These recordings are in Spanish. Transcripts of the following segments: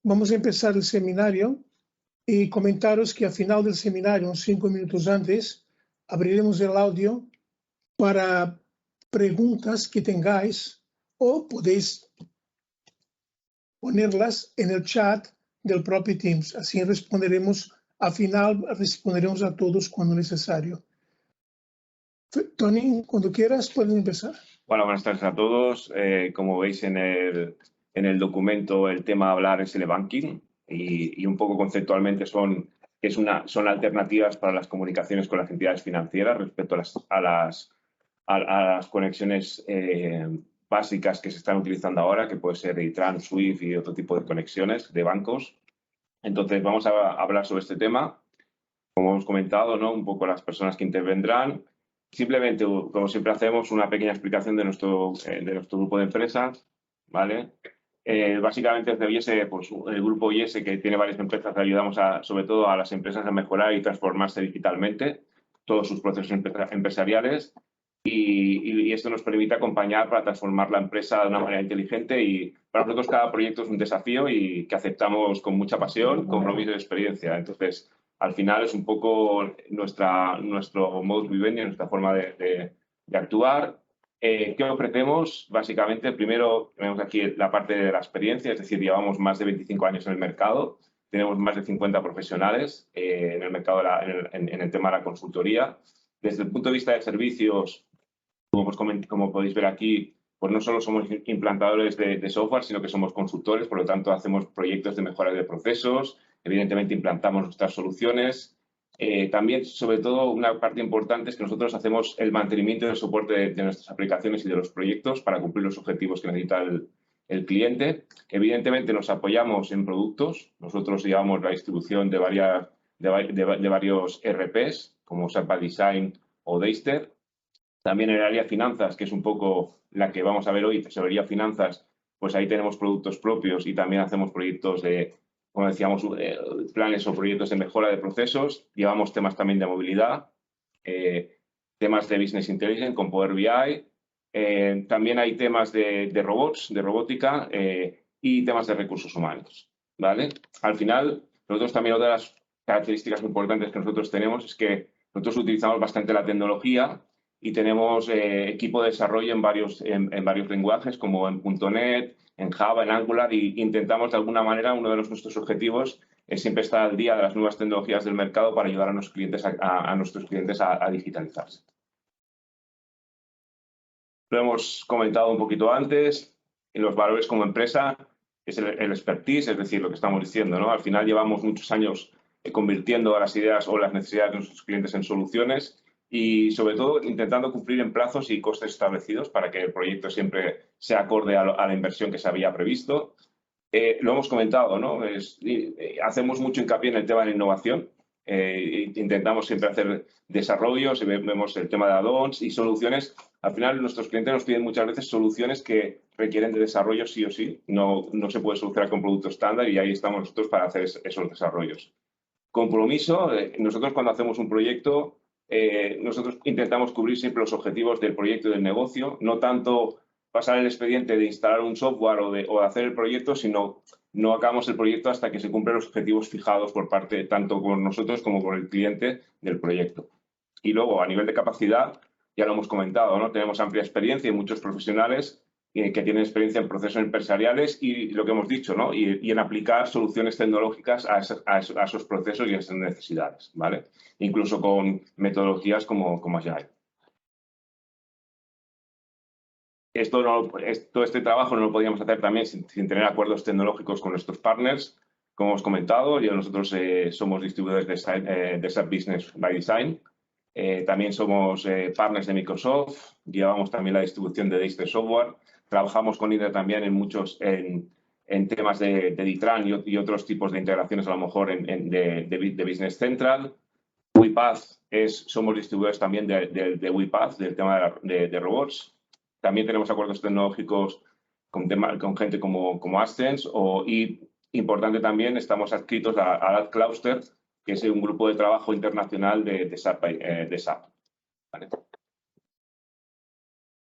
vamos a empezar el seminario y comentaros que al final del seminario, unos 5 minutos antes, abriremos el audio para preguntas que tengáis o podéis ponerlas en el chat del propio Teams. Así responderemos, al final responderemos a todos cuando necesario. Tony, cuando quieras, puedes empezar. Bueno, buenas tardes a todos. Como veis en el documento, el tema a hablar es el banking y un poco conceptualmente son alternativas para las comunicaciones con las entidades financieras respecto a las conexiones básicas que se están utilizando ahora, que puede ser ITRAN, SWIFT y otro tipo de conexiones de bancos. Entonces, vamos a hablar sobre este tema. Como hemos comentado, ¿no? Un poco las personas que intervendrán. Simplemente, como siempre hacemos, una pequeña explicación de nuestro grupo de empresas, ¿vale? Básicamente, desde IES, pues, el grupo IES, que tiene varias empresas, ayudamos sobre todo a las empresas a mejorar y transformarse digitalmente todos sus procesos empresariales y esto nos permite acompañar para transformar la empresa de una manera inteligente y para nosotros cada proyecto es un desafío y que aceptamos con mucha pasión, compromiso y experiencia. Entonces, al final es un poco nuestro modus vivendi, nuestra forma de actuar. ¿Qué ofrecemos? Básicamente, primero tenemos aquí la parte de la experiencia, es decir, llevamos más de 25 años en el mercado, tenemos más de 50 profesionales en el mercado, en el tema de la consultoría. Desde el punto de vista de servicios, como podéis ver aquí, pues no solo somos implantadores de software, sino que somos consultores, por lo tanto hacemos proyectos de mejora de procesos, evidentemente implantamos nuestras soluciones. También, sobre todo, una parte importante es que nosotros hacemos el mantenimiento y el soporte de nuestras aplicaciones y de los proyectos para cumplir los objetivos que necesita el cliente. Evidentemente nos apoyamos en productos, nosotros llevamos la distribución de varios ERPs, como SAP Design o Deister. También en el área de finanzas, que es un poco la que vamos a ver hoy, tesorería finanzas, pues ahí tenemos productos propios y también hacemos proyectos como decíamos, planes o proyectos de mejora de procesos. Llevamos temas también de movilidad, temas de Business Intelligence con Power BI. También hay temas de robots, de robótica y temas de recursos humanos, ¿vale? Al final, nosotros también otra de las características importantes que nosotros tenemos es que nosotros utilizamos bastante la tecnología y tenemos equipo de desarrollo en varios lenguajes, como en .NET, en Java, en Angular, y intentamos de alguna manera, uno de nuestros objetivos es siempre estar al día de las nuevas tecnologías del mercado para ayudar a nuestros clientes a digitalizarse. Lo hemos comentado un poquito antes, en los valores como empresa es el expertise, es decir, lo que estamos diciendo, ¿no? Al final llevamos muchos años convirtiendo las ideas o las necesidades de nuestros clientes en soluciones y, sobre todo, intentando cumplir en plazos y costes establecidos para que el proyecto siempre sea acorde a la inversión que se había previsto. Lo hemos comentado, ¿no? Hacemos mucho hincapié en el tema de la innovación. Intentamos siempre hacer desarrollos, vemos el tema de add-ons y soluciones. Al final, nuestros clientes nos piden muchas veces soluciones que requieren de desarrollo sí o sí. No se puede solucionar con producto estándar y ahí estamos nosotros para hacer esos desarrollos. Compromiso. Nosotros cuando hacemos un proyecto, nosotros intentamos cubrir siempre los objetivos del proyecto y del negocio, no tanto pasar el expediente de instalar un software o de hacer el proyecto, sino no acabamos el proyecto hasta que se cumplen los objetivos fijados por parte tanto con nosotros como con el cliente del proyecto. Y luego, a nivel de capacidad, ya lo hemos comentado, ¿no? Tenemos amplia experiencia y muchos profesionales que tienen experiencia en procesos empresariales y lo que hemos dicho, ¿no? Y en aplicar soluciones tecnológicas a esos procesos y a esas necesidades, ¿vale? Incluso con metodologías como Agile. Todo este trabajo no lo podíamos hacer también sin tener acuerdos tecnológicos con nuestros partners. Como hemos comentado, nosotros somos distribuidores de SAP Business by Design. También somos partners de Microsoft. Llevamos también la distribución de Deister Software. Trabajamos con IDE también en temas de DITRAN y otros tipos de integraciones, a lo mejor de Business Central. WePath somos distribuidores también de WePath, del tema de robots. También tenemos acuerdos tecnológicos con gente como Ascens y, importante también, estamos adscritos a AdCluster, que es un grupo de trabajo internacional de SAP. ¿Vale?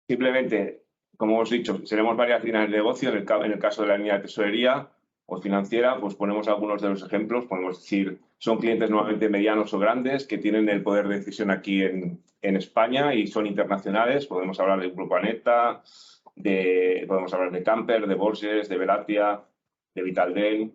Simplemente, como hemos dicho, tenemos varias líneas de negocio. En el caso de la línea de tesorería, o financiera, pues ponemos algunos de los ejemplos. Podemos decir, son clientes normalmente medianos o grandes que tienen el poder de decisión aquí en España y son internacionales. Podemos hablar del Grupo Aneta, podemos hablar de Camper, de Borges, de Velatia, de Vitaldent,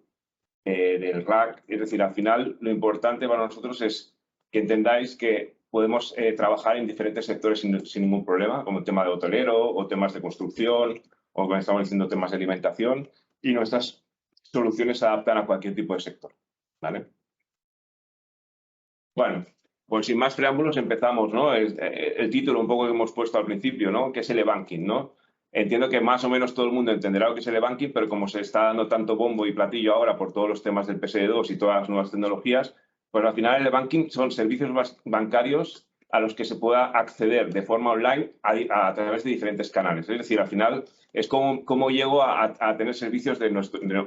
del RAC. Es decir, al final lo importante para nosotros es que entendáis que podemos trabajar en diferentes sectores sin ningún problema, como el tema de hotelero o temas de construcción o, como estamos diciendo, temas de alimentación, y nuestras soluciones se adaptan a cualquier tipo de sector, ¿vale? Bueno, pues sin más preámbulos empezamos, ¿no? El título un poco que hemos puesto al principio, ¿no? ¿Qué es el e-banking, no? Entiendo que más o menos todo el mundo entenderá lo que es el e-banking, pero como se está dando tanto bombo y platillo ahora por todos los temas del PSD2 y todas las nuevas tecnologías, pues al final el e-banking son servicios bancarios a los que se pueda acceder de forma online a través de diferentes canales. Es decir, al final es como llego a tener servicios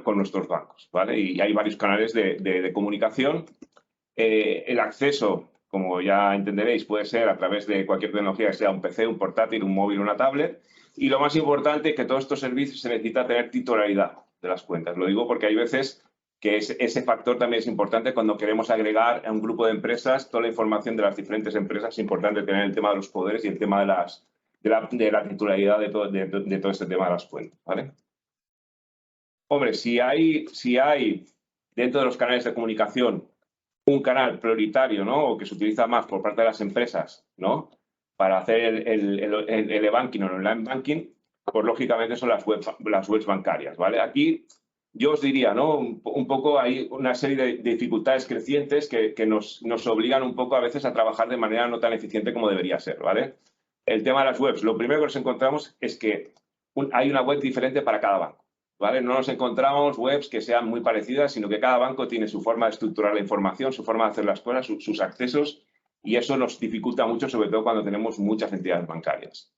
con nuestros bancos, ¿vale? Y hay varios canales de comunicación. El acceso, como ya entenderéis, puede ser a través de cualquier tecnología, que sea un PC, un portátil, un móvil, una tablet. Y lo más importante, que todos estos servicios se necesita tener titularidad de las cuentas. Lo digo porque hay veces que ese factor también es importante cuando queremos agregar a un grupo de empresas toda la información de las diferentes empresas. Es importante tener el tema de los poderes y el tema de la titularidad de todo este tema de las cuentas, ¿vale? Hombre, si hay dentro de los canales de comunicación un canal prioritario, ¿no? O que se utiliza más por parte de las empresas, ¿no? Para hacer el e-banking o el online banking, pues lógicamente son las webs bancarias, ¿vale? Aquí yo os diría, ¿no? Un poco hay una serie de dificultades crecientes que nos obligan un poco a veces a trabajar de manera no tan eficiente como debería ser, ¿vale? El tema de las webs, lo primero que nos encontramos es que hay una web diferente para cada banco, ¿vale? No nos encontramos webs que sean muy parecidas, sino que cada banco tiene su forma de estructurar la información, su forma de hacer las cosas, sus accesos, y eso nos dificulta mucho, sobre todo cuando tenemos muchas entidades bancarias.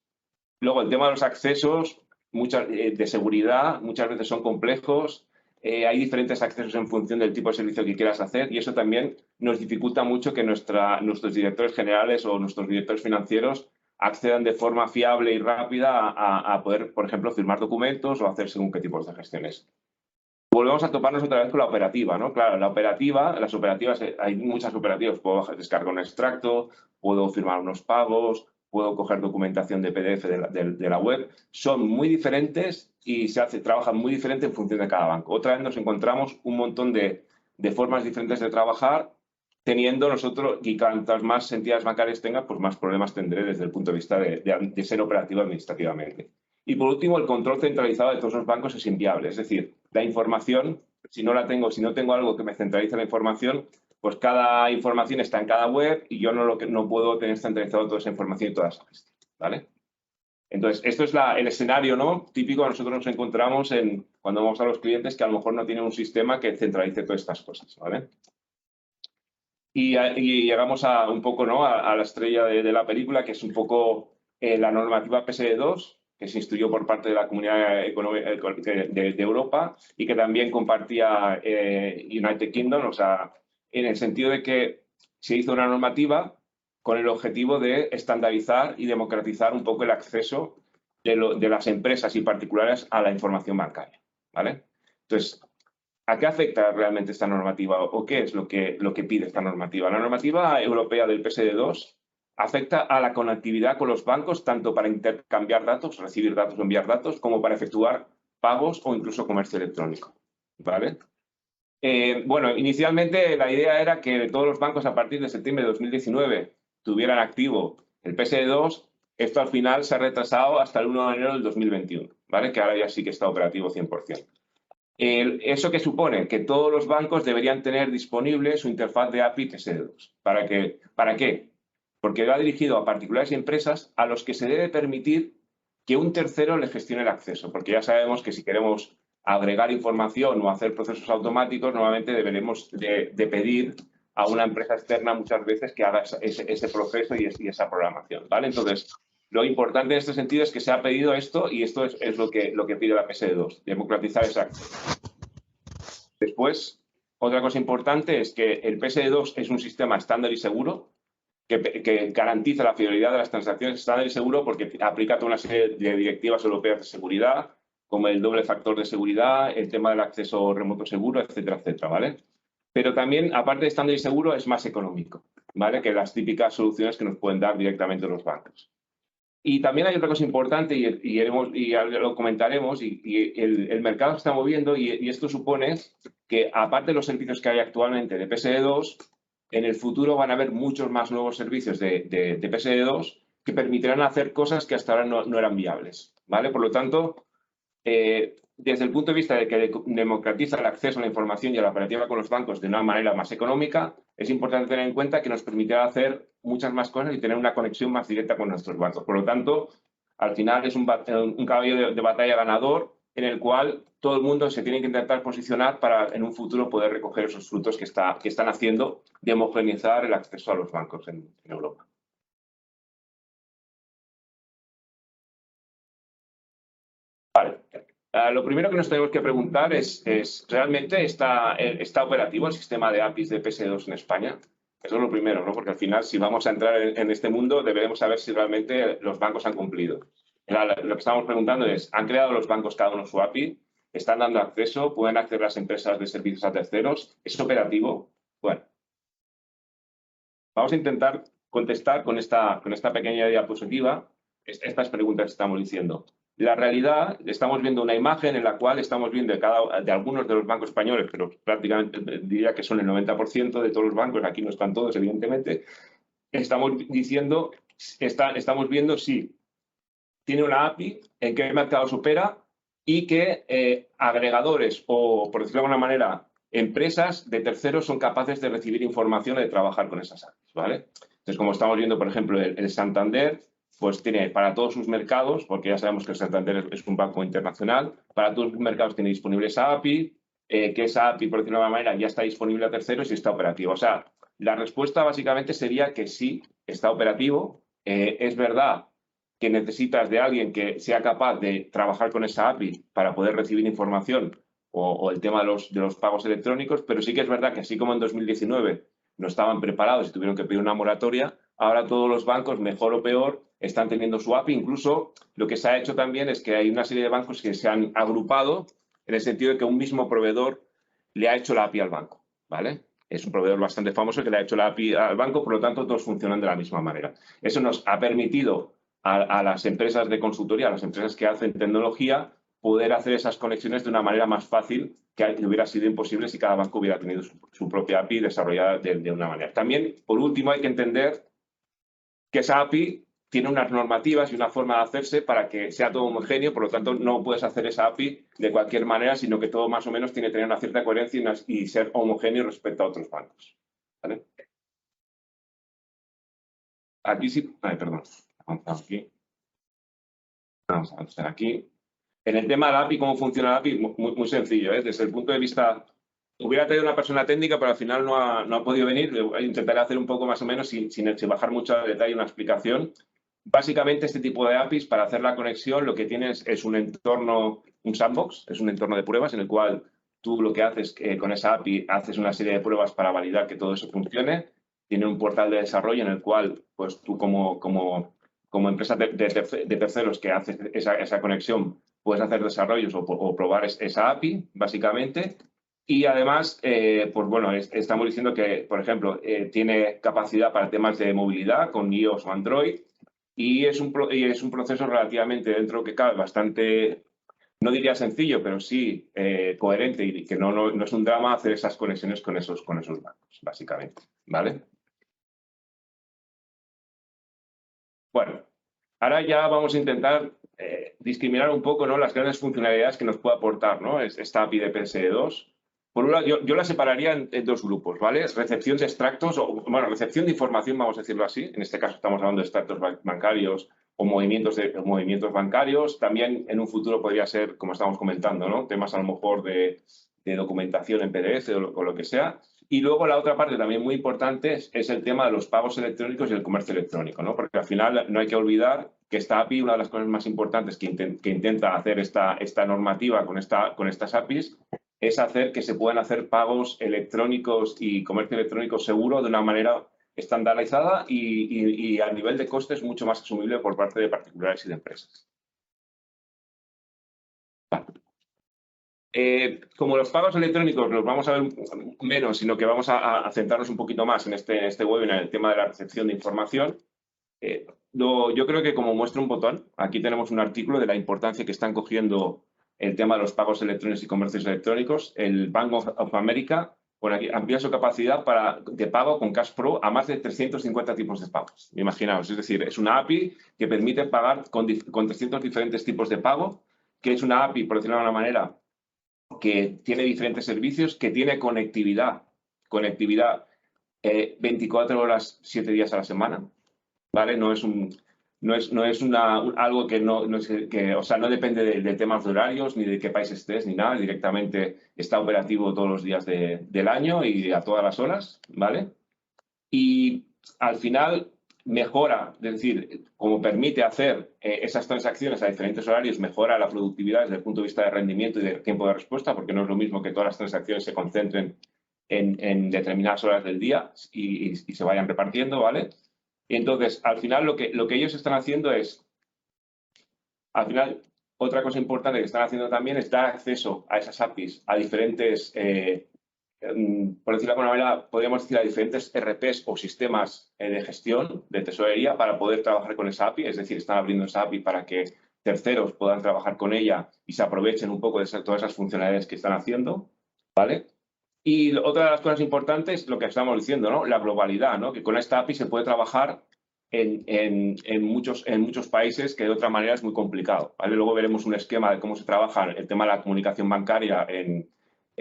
Luego, el tema de los accesos de seguridad, muchas veces son complejos, hay diferentes accesos en función del tipo de servicio que quieras hacer, y eso también nos dificulta mucho que nuestros directores generales o nuestros directores financieros accedan de forma fiable y rápida a poder, por ejemplo, firmar documentos o hacer según qué tipos de gestiones. Volvemos a toparnos otra vez con la operativa, ¿no? Claro, las operativas, hay muchas operativas. Puedo descargar un extracto, puedo firmar unos pagos, puedo coger documentación de PDF de la web. Son muy diferentes y trabajan muy diferente en función de cada banco. Otra vez nos encontramos un montón de formas diferentes de trabajar, teniendo nosotros, y cuantas más entidades bancarias tenga, pues más problemas tendré desde el punto de vista de ser operativo administrativamente. Y por último, el control centralizado de todos los bancos es inviable. Es decir, la información, si no tengo algo que me centralice la información, pues cada información está en cada web y yo no puedo tener centralizado toda esa información y toda esa gestión, ¿vale? Entonces, esto es el escenario, ¿no? Típico. Nosotros nos encontramos cuando vamos a los clientes que a lo mejor no tienen un sistema que centralice todas estas cosas, ¿vale? Y llegamos un poco, ¿no? a la estrella de la película, que es un poco la normativa PSD2, que se instituyó por parte de la Comunidad Económica de Europa y que también compartía United Kingdom, o sea, en el sentido de que se hizo una normativa con el objetivo de estandarizar y democratizar un poco el acceso de las empresas y particulares a la información bancaria, ¿vale? Entonces, ¿a qué afecta realmente esta normativa o qué es lo que pide esta normativa? La normativa europea del PSD2 afecta a la conectividad con los bancos tanto para intercambiar datos, recibir datos o enviar datos, como para efectuar pagos o incluso comercio electrónico, ¿vale? Bueno, inicialmente la idea era que todos los bancos a partir de septiembre de 2019 tuvieran activo el PSD2. Esto al final se ha retrasado hasta el 1 de enero del 2021, ¿vale? Que ahora ya sí que está operativo 100%. ¿Eso qué supone? Que todos los bancos deberían tener disponible su interfaz de API PSD2. ¿Para qué? Porque va dirigido a particulares y empresas a los que se debe permitir que un tercero les gestione el acceso. Porque ya sabemos que si queremos agregar información o hacer procesos automáticos, normalmente deberemos de pedir a una empresa externa muchas veces que haga ese proceso y esa programación, ¿vale? Entonces, lo importante en este sentido es que se ha pedido esto y esto es lo que pide la PSD2, democratizar ese acceso. Después, otra cosa importante es que el PSD2 es un sistema estándar y seguro que garantiza la fidelidad de las transacciones estándar y seguro porque aplica toda una serie de directivas europeas de seguridad, como el doble factor de seguridad, el tema del acceso remoto seguro, etcétera, etcétera, ¿vale? Pero también, aparte de estándar y seguro, es más económico, ¿vale? Que las típicas soluciones que nos pueden dar directamente los bancos. Y también hay otra cosa importante, y lo comentaremos, y el mercado se está moviendo, y esto supone que, aparte de los servicios que hay actualmente de PSD2, en el futuro van a haber muchos más nuevos servicios de PSD2 que permitirán hacer cosas que hasta ahora no eran viables, ¿vale? Por lo tanto, desde el punto de vista de que democratiza el acceso a la información y a la operativa con los bancos de una manera más económica, es importante tener en cuenta que nos permitirá hacer muchas más cosas y tener una conexión más directa con nuestros bancos. Por lo tanto, al final es un caballo de batalla ganador en el cual todo el mundo se tiene que intentar posicionar para en un futuro poder recoger esos frutos que están haciendo de homogeneizar el acceso a los bancos en Europa. Vale. Lo primero que nos tenemos que preguntar es ¿realmente está operativo el sistema de APIs de PSD2 en España? Eso es lo primero, ¿no? Porque al final, si vamos a entrar en este mundo, debemos saber si realmente los bancos han cumplido. Lo que estamos preguntando es, ¿han creado los bancos cada uno su API? ¿Están dando acceso? ¿Pueden acceder las empresas de servicios a terceros? ¿Es operativo? Bueno, vamos a intentar contestar con esta pequeña diapositiva estas preguntas que estamos diciendo. La realidad, estamos viendo una imagen en la cual estamos viendo de algunos de los bancos españoles, pero prácticamente diría que son el 90% de todos los bancos, aquí no están todos, evidentemente, estamos viendo si tiene una API, en qué mercados opera y qué agregadores o, por decirlo de alguna manera, empresas de terceros son capaces de recibir información y de trabajar con esas APIs, ¿vale? Entonces, como estamos viendo, por ejemplo, el Santander, pues tiene para todos sus mercados, porque ya sabemos que el Santander es un banco internacional, para todos sus mercados tiene disponible esa API, que esa API, por decirlo de alguna manera, ya está disponible a terceros y está operativo. O sea, la respuesta básicamente sería que sí, está operativo. Es verdad que necesitas de alguien que sea capaz de trabajar con esa API para poder recibir información o el tema de los pagos electrónicos, pero sí que es verdad que así como en 2019 no estaban preparados y tuvieron que pedir una moratoria, ahora todos los bancos, mejor o peor, están teniendo su API. Incluso lo que se ha hecho también es que hay una serie de bancos que se han agrupado en el sentido de que un mismo proveedor le ha hecho la API al banco, ¿vale? Es un proveedor bastante famoso que le ha hecho la API al banco, por lo tanto todos funcionan de la misma manera. Eso nos ha permitido a las empresas de consultoría, a las empresas que hacen tecnología, poder hacer esas conexiones de una manera más fácil que hubiera sido imposible si cada banco hubiera tenido su propia API desarrollada de una manera. También, por último, hay que entender que esa API tiene unas normativas y una forma de hacerse para que sea todo homogéneo, por lo tanto, no puedes hacer esa API de cualquier manera, sino que todo más o menos tiene que tener una cierta coherencia y ser homogéneo respecto a otros bancos. ¿Vale? Aquí sí... perdón. Avanzamos aquí. Vamos a avanzar aquí. En el tema de la API, ¿cómo funciona la API? Muy sencillo, ¿eh? Desde el punto de vista... Hubiera traído una persona técnica, pero al final no ha podido venir. Intentaré hacer un poco más o menos, sin bajar mucho al detalle, una explicación. Básicamente, este tipo de APIs, para hacer la conexión, lo que tienes es un entorno, un sandbox, es un entorno de pruebas en el cual tú lo que haces con esa API, haces una serie de pruebas para validar que todo eso funcione. Tiene un portal de desarrollo en el cual, pues tú como empresa de terceros que haces esa conexión, puedes hacer desarrollos o probar esa API, básicamente. Y además, pues bueno, estamos diciendo que, por ejemplo, tiene capacidad para temas de movilidad con iOS o Android y es un proceso relativamente, dentro que cabe, bastante, no diría sencillo, pero sí coherente y que no es un drama hacer esas conexiones con esos bancos, básicamente, ¿vale? Bueno, ahora ya vamos a intentar discriminar un poco, ¿no?, las grandes funcionalidades que nos puede aportar, ¿no?, esta API de PSD2. Por un lado, yo la separaría en dos grupos, ¿vale? Recepción de extractos, recepción de información, vamos a decirlo así. En este caso estamos hablando de extractos bancarios o movimientos bancarios. También en un futuro podría ser, como estamos comentando, ¿no?, temas a lo mejor de documentación en PDF o lo que sea. Y luego la otra parte también muy importante es el tema de los pagos electrónicos y el comercio electrónico, ¿no? Porque al final no hay que olvidar que esta API, una de las cosas más importantes que intenta hacer esta normativa con estas APIs, es hacer que se puedan hacer pagos electrónicos y comercio electrónico seguro de una manera estandarizada y a nivel de costes mucho más asumible por parte de particulares y de empresas. Vale. como los pagos electrónicos los vamos a ver menos, sino que vamos a centrarnos un poquito más en este webinar, en el tema de la recepción de información, yo creo que como muestra un botón, aquí tenemos un artículo de la importancia que están cogiendo el tema de los pagos electrónicos y comercios electrónicos. El Bank of America por aquí amplía su capacidad de pago con Cash Pro a más de 350 tipos de pagos. Imaginaos, es decir, es una API que permite pagar con 300 diferentes tipos de pago, que es una API, por decirlo de alguna manera, que tiene diferentes servicios, que tiene conectividad 24 horas, 7 días a la semana, ¿vale? No es algo que no depende de temas de horarios, ni de qué país estés, ni nada. Directamente está operativo todos los días del año y a todas las horas, ¿vale? Y al final mejora, es decir, como permite hacer esas transacciones a diferentes horarios, mejora la productividad desde el punto de vista de rendimiento y de tiempo de respuesta, porque no es lo mismo que todas las transacciones se concentren en determinadas horas del día y se vayan repartiendo, ¿vale? Y entonces, al final, lo que ellos están haciendo es, al final, otra cosa importante que están haciendo también es dar acceso a esas APIs a diferentes, por decirlo de alguna manera, podríamos decir a diferentes RPs o sistemas de gestión de tesorería para poder trabajar con esa API. Es decir, están abriendo esa API para que terceros puedan trabajar con ella y se aprovechen un poco de todas esas funcionalidades que están haciendo, ¿vale? Y otra de las cosas importantes, lo que estamos diciendo, ¿no? La globalidad, ¿no? Que con esta API se puede trabajar en muchos países que de otra manera es muy complicado, ¿vale? Luego veremos un esquema de cómo se trabaja el tema de la comunicación bancaria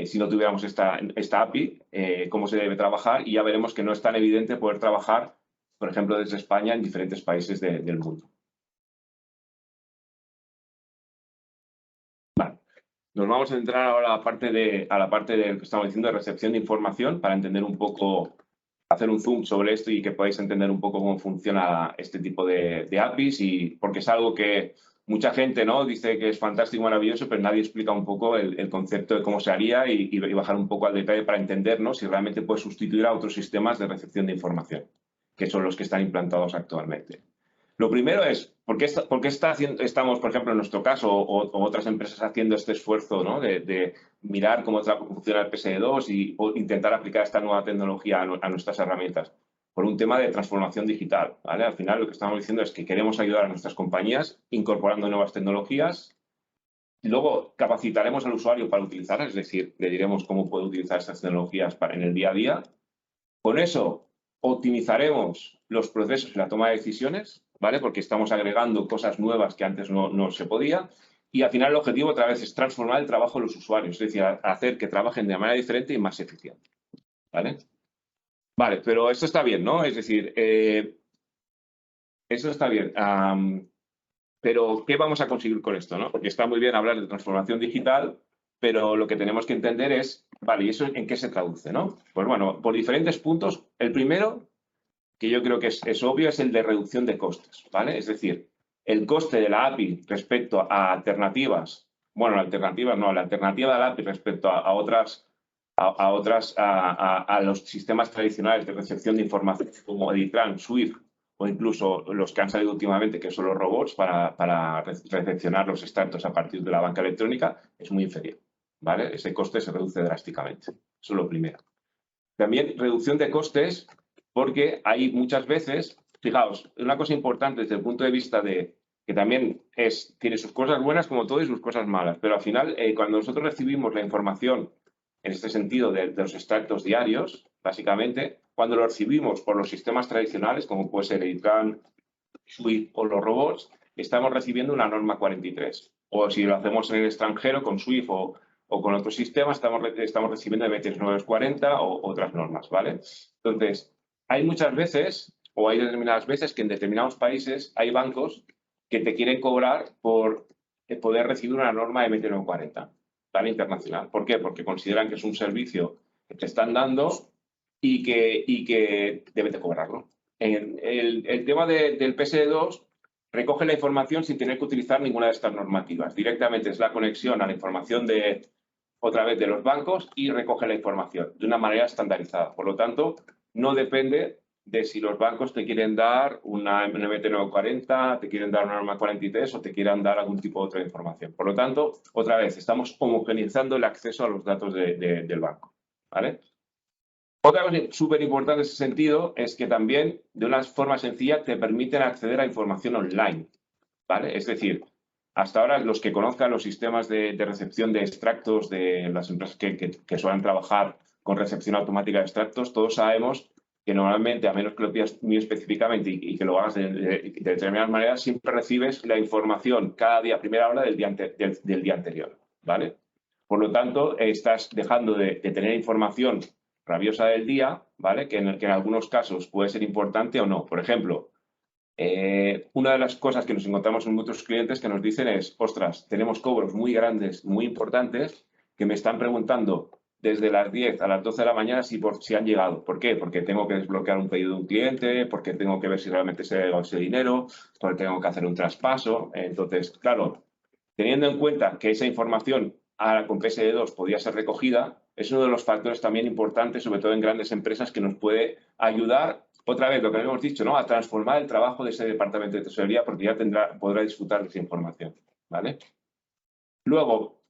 si no tuviéramos esta API, cómo se debe trabajar, y ya veremos que no es tan evidente poder trabajar, por ejemplo, desde España en diferentes países del mundo. Nos vamos a entrar ahora a la parte de lo que estamos diciendo de recepción de información para entender un poco, hacer un zoom sobre esto y que podáis entender un poco cómo funciona este tipo de APIs, porque es algo que mucha gente, ¿no?, dice que es fantástico, maravilloso, pero nadie explica un poco el concepto de cómo se haría y bajar un poco al detalle para entender, ¿no?, si realmente puede sustituir a otros sistemas de recepción de información, que son los que están implantados actualmente. Lo primero es, ¿por qué estamos, por ejemplo, en nuestro caso o otras empresas haciendo este esfuerzo, ¿no?, de mirar cómo funciona el PSD2 y intentar aplicar esta nueva tecnología a nuestras herramientas? Por un tema de transformación digital, ¿vale? Al final lo que estamos diciendo es que queremos ayudar a nuestras compañías incorporando nuevas tecnologías. Luego capacitaremos al usuario para utilizarlas, es decir, le diremos cómo puede utilizar estas tecnologías en el día a día. Con eso optimizaremos los procesos y la toma de decisiones, ¿vale? Porque estamos agregando cosas nuevas que antes no se podía. Y al final el objetivo otra vez es transformar el trabajo de los usuarios, es decir, hacer que trabajen de manera diferente y más eficiente, ¿vale? Vale, pero esto está bien, ¿no? Es decir, eso está bien. Pero, ¿qué vamos a conseguir con esto, no? Porque está muy bien hablar de transformación digital, pero lo que tenemos que entender es, vale, ¿y eso en qué se traduce, no? Pues bueno, por diferentes puntos. El primero, que yo creo que es obvio, es el de reducción de costes, ¿vale? Es decir, el coste de la API respecto a alternativas, bueno, la alternativa de la API respecto a los sistemas tradicionales de recepción de información como Editran, Swift o incluso los que han salido últimamente, que son los robots para recepcionar los extractos a partir de la banca electrónica, es muy inferior, ¿vale? Ese coste se reduce drásticamente. Eso es lo primero. También reducción de costes, porque hay muchas veces, fijaos, una cosa importante desde el punto de vista de que también tiene sus cosas buenas como todo y sus cosas malas, pero al final cuando nosotros recibimos la información en este sentido de los extractos diarios, básicamente, cuando lo recibimos por los sistemas tradicionales, como puede ser Editran, Swift o los robots, estamos recibiendo una norma 43. O si lo hacemos en el extranjero con Swift o con otros sistemas, estamos recibiendo MT 940 o otras normas, ¿vale? Entonces, hay muchas veces, o hay determinadas veces, que en determinados países hay bancos que te quieren cobrar por poder recibir una norma MT 940, ¿vale? Internacional. ¿Por qué? Porque consideran que es un servicio que te están dando y que deben de cobrarlo. El tema del PSD2 recoge la información sin tener que utilizar ninguna de estas normativas. Directamente es la conexión a la información otra vez de los bancos y recoge la información de una manera estandarizada. Por lo tanto, no depende de si los bancos te quieren dar una MT940, te quieren dar una norma 43 o te quieran dar algún tipo de otra información. Por lo tanto, otra vez, estamos homogeneizando el acceso a los datos del banco, ¿vale? Otra cosa súper importante en ese sentido es que también, de una forma sencilla, te permiten acceder a información online, ¿vale? Es decir, hasta ahora los que conozcan los sistemas de recepción de extractos de las empresas que suelen trabajar con recepción automática de extractos, todos sabemos que normalmente, a menos que lo pidas muy específicamente y que lo hagas de determinadas maneras, siempre recibes la información cada día, a primera hora del día anterior, ¿vale? Por lo tanto, estás dejando de tener información rabiosa del día, ¿vale? Que en algunos casos puede ser importante o no. Por ejemplo, una de las cosas que nos encontramos en muchos clientes que nos dicen es, ostras, tenemos cobros muy grandes, muy importantes, que me están preguntando desde las 10 a las 12 de la mañana si han llegado. ¿Por qué? Porque tengo que desbloquear un pedido de un cliente, porque tengo que ver si realmente se ha llegado ese dinero, porque tengo que hacer un traspaso. Entonces, claro, teniendo en cuenta que esa información ahora con PSD2 podía ser recogida, es uno de los factores también importantes, sobre todo en grandes empresas, que nos puede ayudar, otra vez, lo que habíamos dicho, ¿no? A transformar el trabajo de ese departamento de tesorería porque ya podrá disfrutar de esa información, ¿vale? Luego,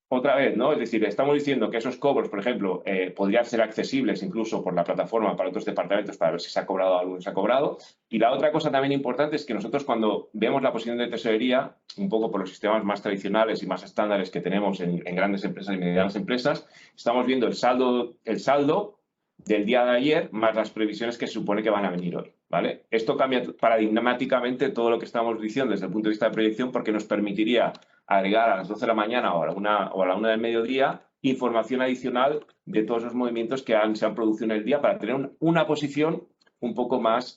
otra vez, ¿no? Es decir, estamos diciendo que esos cobros, por ejemplo, podrían ser accesibles incluso por la plataforma para otros departamentos para ver si se ha cobrado algo o no se ha cobrado. Y la otra cosa también importante es que nosotros cuando vemos la posición de tesorería, un poco por los sistemas más tradicionales y más estándares que tenemos en grandes empresas y medianas empresas, estamos viendo el saldo del día de ayer más las previsiones que se supone que van a venir hoy, ¿vale? Esto cambia paradigmáticamente todo lo que estamos diciendo desde el punto de vista de proyección porque nos permitiría agregar a las 12 de la mañana o a la 1 del mediodía información adicional de todos los movimientos que se han producido en el día para tener una posición un poco más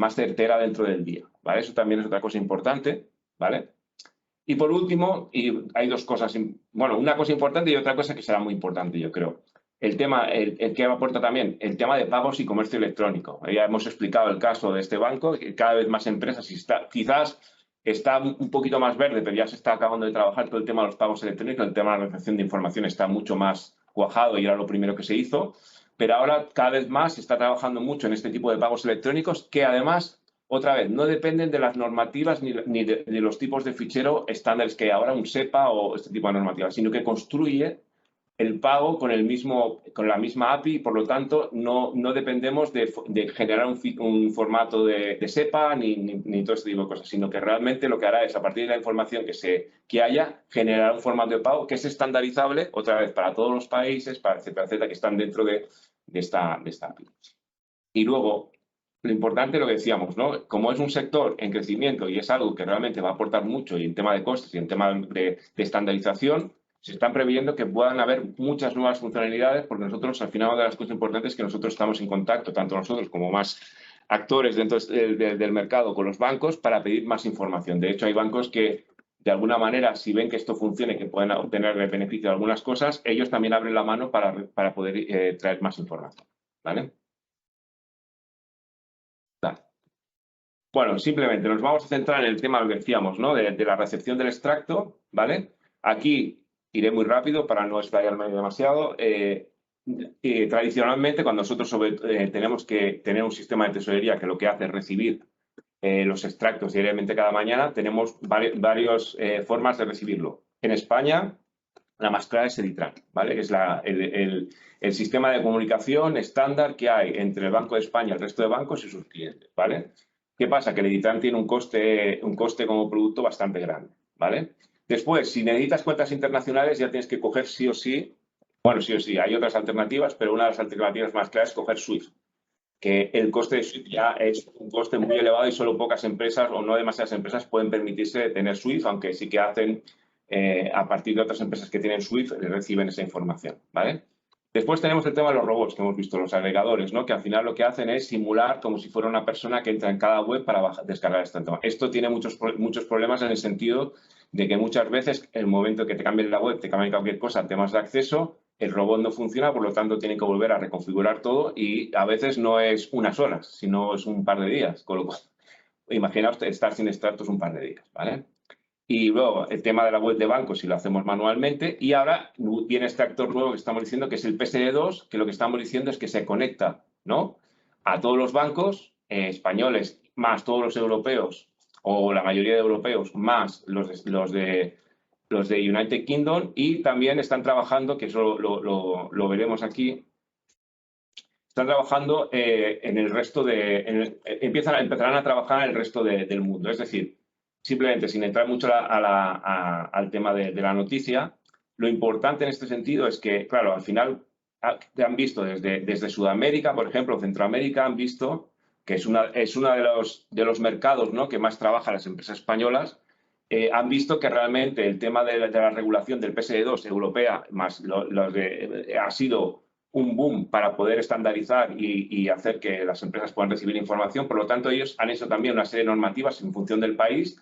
certera dentro del día, ¿vale? Eso también es otra cosa importante, ¿vale? Y por último, y hay dos cosas, bueno, una cosa importante y otra cosa que será muy importante, yo creo. El que aporta también, el tema de pagos y comercio electrónico. Ya hemos explicado el caso de este banco, que cada vez más empresas, quizás está un poquito más verde, pero ya se está acabando de trabajar todo el tema de los pagos electrónicos, el tema de la recepción de información está mucho más cuajado y era lo primero que se hizo, pero ahora cada vez más se está trabajando mucho en este tipo de pagos electrónicos que además, otra vez, no dependen de las normativas ni de los tipos de fichero estándares que hay ahora, un SEPA o este tipo de normativas, sino que construye el pago con la misma API y, por lo tanto, no dependemos de generar un formato de SEPA ni todo este tipo de cosas, sino que realmente lo que hará es, a partir de la información que haya, generar un formato de pago que es estandarizable, otra vez, para todos los países, para etcétera, que están dentro de esta API. Y luego, lo importante, lo que decíamos, ¿no? Como es un sector en crecimiento y es algo que realmente va a aportar mucho y en tema de costes y en tema de estandarización, se están previendo que puedan haber muchas nuevas funcionalidades porque nosotros, al final, una de las cosas importantes es que nosotros estamos en contacto, tanto nosotros como más actores dentro del mercado con los bancos para pedir más información. De hecho, hay bancos que, de alguna manera, si ven que esto funcione y que pueden obtener el beneficio de algunas cosas, ellos también abren la mano para poder traer más información, ¿vale? Bueno, simplemente nos vamos a centrar en el tema, lo que decíamos, ¿no? De la recepción del extracto, ¿vale? Aquí iré muy rápido para no explayarme demasiado. Tradicionalmente, cuando nosotros tenemos que tener un sistema de tesorería que lo que hace es recibir los extractos diariamente cada mañana, tenemos varias formas de recibirlo. En España, la más clara es Editran, ¿vale? Es el sistema de comunicación estándar que hay entre el Banco de España, el resto de bancos y sus clientes, ¿vale? ¿Qué pasa? Que el Editran tiene un coste como producto bastante grande, ¿vale? Después, si necesitas cuentas internacionales, ya tienes que coger sí o sí, bueno, sí o sí, hay otras alternativas, pero una de las alternativas más claras es coger SWIFT, que el coste de SWIFT ya es un coste muy elevado y solo pocas empresas o no demasiadas empresas pueden permitirse tener SWIFT, aunque sí que hacen a partir de otras empresas que tienen SWIFT reciben esa información, ¿vale? Después tenemos el tema de los robots que hemos visto, los agregadores, ¿no? Que al final lo que hacen es simular como si fuera una persona que entra en cada web para descargar este tema. Esto tiene muchos problemas en el sentido de que muchas veces el momento que te cambien la web, te cambien cualquier cosa, temas de acceso, el robot no funciona, por lo tanto tienen que volver a reconfigurar todo y a veces no es unas horas, sino es un par de días, con lo cual imaginaos estar sin extractos un par de días, ¿vale? Y luego el tema de la web de banco si lo hacemos manualmente y ahora viene este actor nuevo que estamos diciendo que es el PSD2, que lo que estamos diciendo es que se conecta, ¿no? a todos los bancos españoles, más todos los europeos, o la mayoría de europeos, más los de United Kingdom, y también están trabajando, que eso lo veremos aquí, están trabajando en el resto empezarán a trabajar en el resto del mundo. Es decir, simplemente sin entrar mucho al tema de la noticia, lo importante en este sentido es que, claro, al final han visto desde Sudamérica, por ejemplo, Centroamérica, han visto que es uno de los mercados, ¿no?, que más trabajan las empresas españolas. Han visto que realmente el tema de la regulación del PSD2 europea más ha sido un boom para poder estandarizar y hacer que las empresas puedan recibir información. Por lo tanto, ellos han hecho también una serie de normativas en función del país,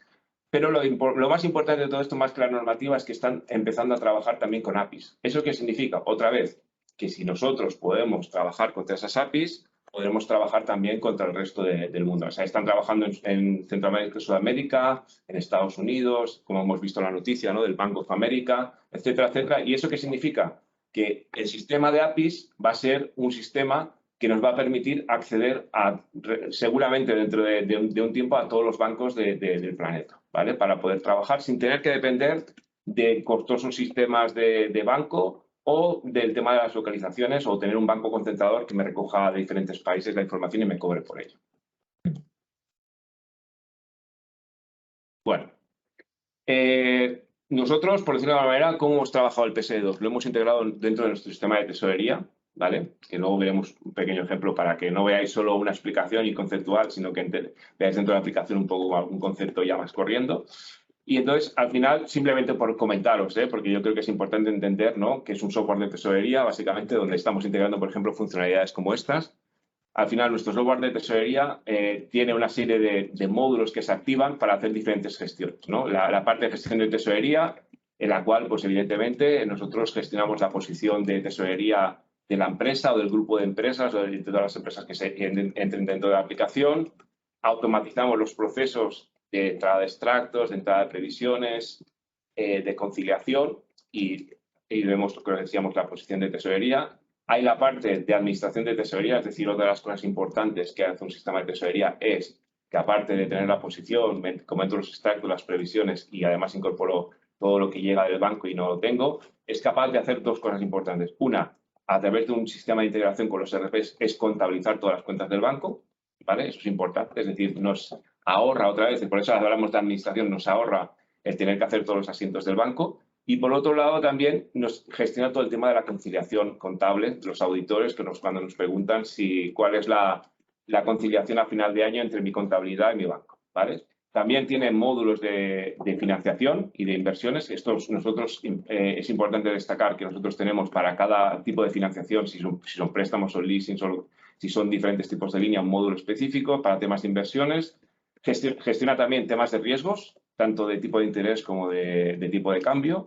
pero lo más importante de todo esto, más que la normativa, es que están empezando a trabajar también con APIs. ¿Eso qué significa? Otra vez, que si nosotros podemos trabajar contra esas APIs, podremos trabajar también contra el resto del mundo. O sea, están trabajando en Centroamérica y Sudamérica, en Estados Unidos, como hemos visto en la noticia, ¿no?, del Bank of America, etcétera, etcétera. ¿Y eso qué significa? Que el sistema de APIs va a ser un sistema que nos va a permitir acceder seguramente dentro de un tiempo a todos los bancos del planeta, ¿vale? Para poder trabajar sin tener que depender de costosos sistemas de banco o del tema de las localizaciones, o tener un banco concentrador que me recoja de diferentes países la información y me cobre por ello. Bueno. Nosotros, por decirlo de alguna manera, ¿cómo hemos trabajado el PSD2? Lo hemos integrado dentro de nuestro sistema de tesorería, ¿vale? Que luego veremos un pequeño ejemplo para que no veáis solo una explicación y conceptual, sino que veáis dentro de la aplicación un poco algún concepto ya más corriendo. Y entonces, al final, simplemente por comentaros, porque yo creo que es importante entender, ¿no?, que es un software de tesorería, básicamente, donde estamos integrando, por ejemplo, funcionalidades como estas. Al final, nuestro software de tesorería tiene una serie de módulos que se activan para hacer diferentes gestiones, ¿no? La parte de gestión de tesorería, en la cual, pues evidentemente, nosotros gestionamos la posición de tesorería de la empresa o del grupo de empresas o de todas las empresas que entren dentro de la aplicación. Automatizamos los procesos de entrada de extractos, de entrada de previsiones, de conciliación, y vemos lo que decíamos, la posición de tesorería. Hay la parte de administración de tesorería, es decir, otra de las cosas importantes que hace un sistema de tesorería es que, aparte de tener la posición, comento los extractos, las previsiones, y además incorporo todo lo que llega del banco y no lo tengo, es capaz de hacer dos cosas importantes. Una, a través de un sistema de integración con los ERPs, es contabilizar todas las cuentas del banco, ¿vale? Eso es importante, es decir, nos ahorra otra vez, por eso hablamos de administración, nos ahorra el tener que hacer todos los asientos del banco. Y por otro lado, también nos gestiona todo el tema de la conciliación contable, los auditores, cuando nos preguntan cuál es la conciliación a final de año entre mi contabilidad y mi banco, ¿vale? También tiene módulos de financiación y de inversiones. Nosotros es importante destacar que nosotros tenemos para cada tipo de financiación, si son préstamos o leasing, si son diferentes tipos de línea, un módulo específico para temas de inversiones. Gestiona también temas de riesgos, tanto de tipo de interés como de tipo de cambio.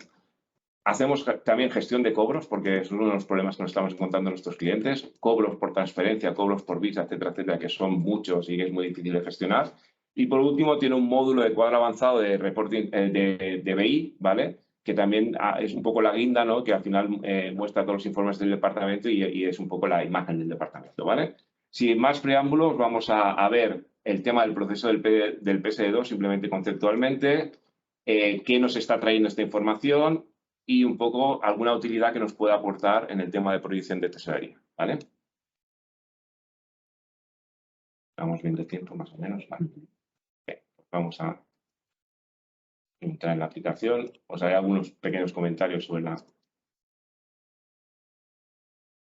Hacemos también gestión de cobros, porque es uno de los problemas que nos estamos encontrando nuestros clientes. Cobros por transferencia, cobros por Visa, etcétera, etcétera, que son muchos y que es muy difícil de gestionar. Y por último, tiene un módulo de cuadro avanzado de reporting de BI, ¿vale? Que también es un poco la guinda, ¿no?, que al final muestra todos los informes del departamento y es un poco la imagen del departamento, ¿vale? Sin más preámbulos, vamos a ver el tema del proceso del PSD2, simplemente conceptualmente, qué nos está trayendo esta información y un poco alguna utilidad que nos pueda aportar en el tema de proyección de tesorería, ¿vale? Estamos viendo el tiempo más o menos, ¿vale? Bien, pues vamos a entrar en la aplicación. Os haré algunos pequeños comentarios sobre la...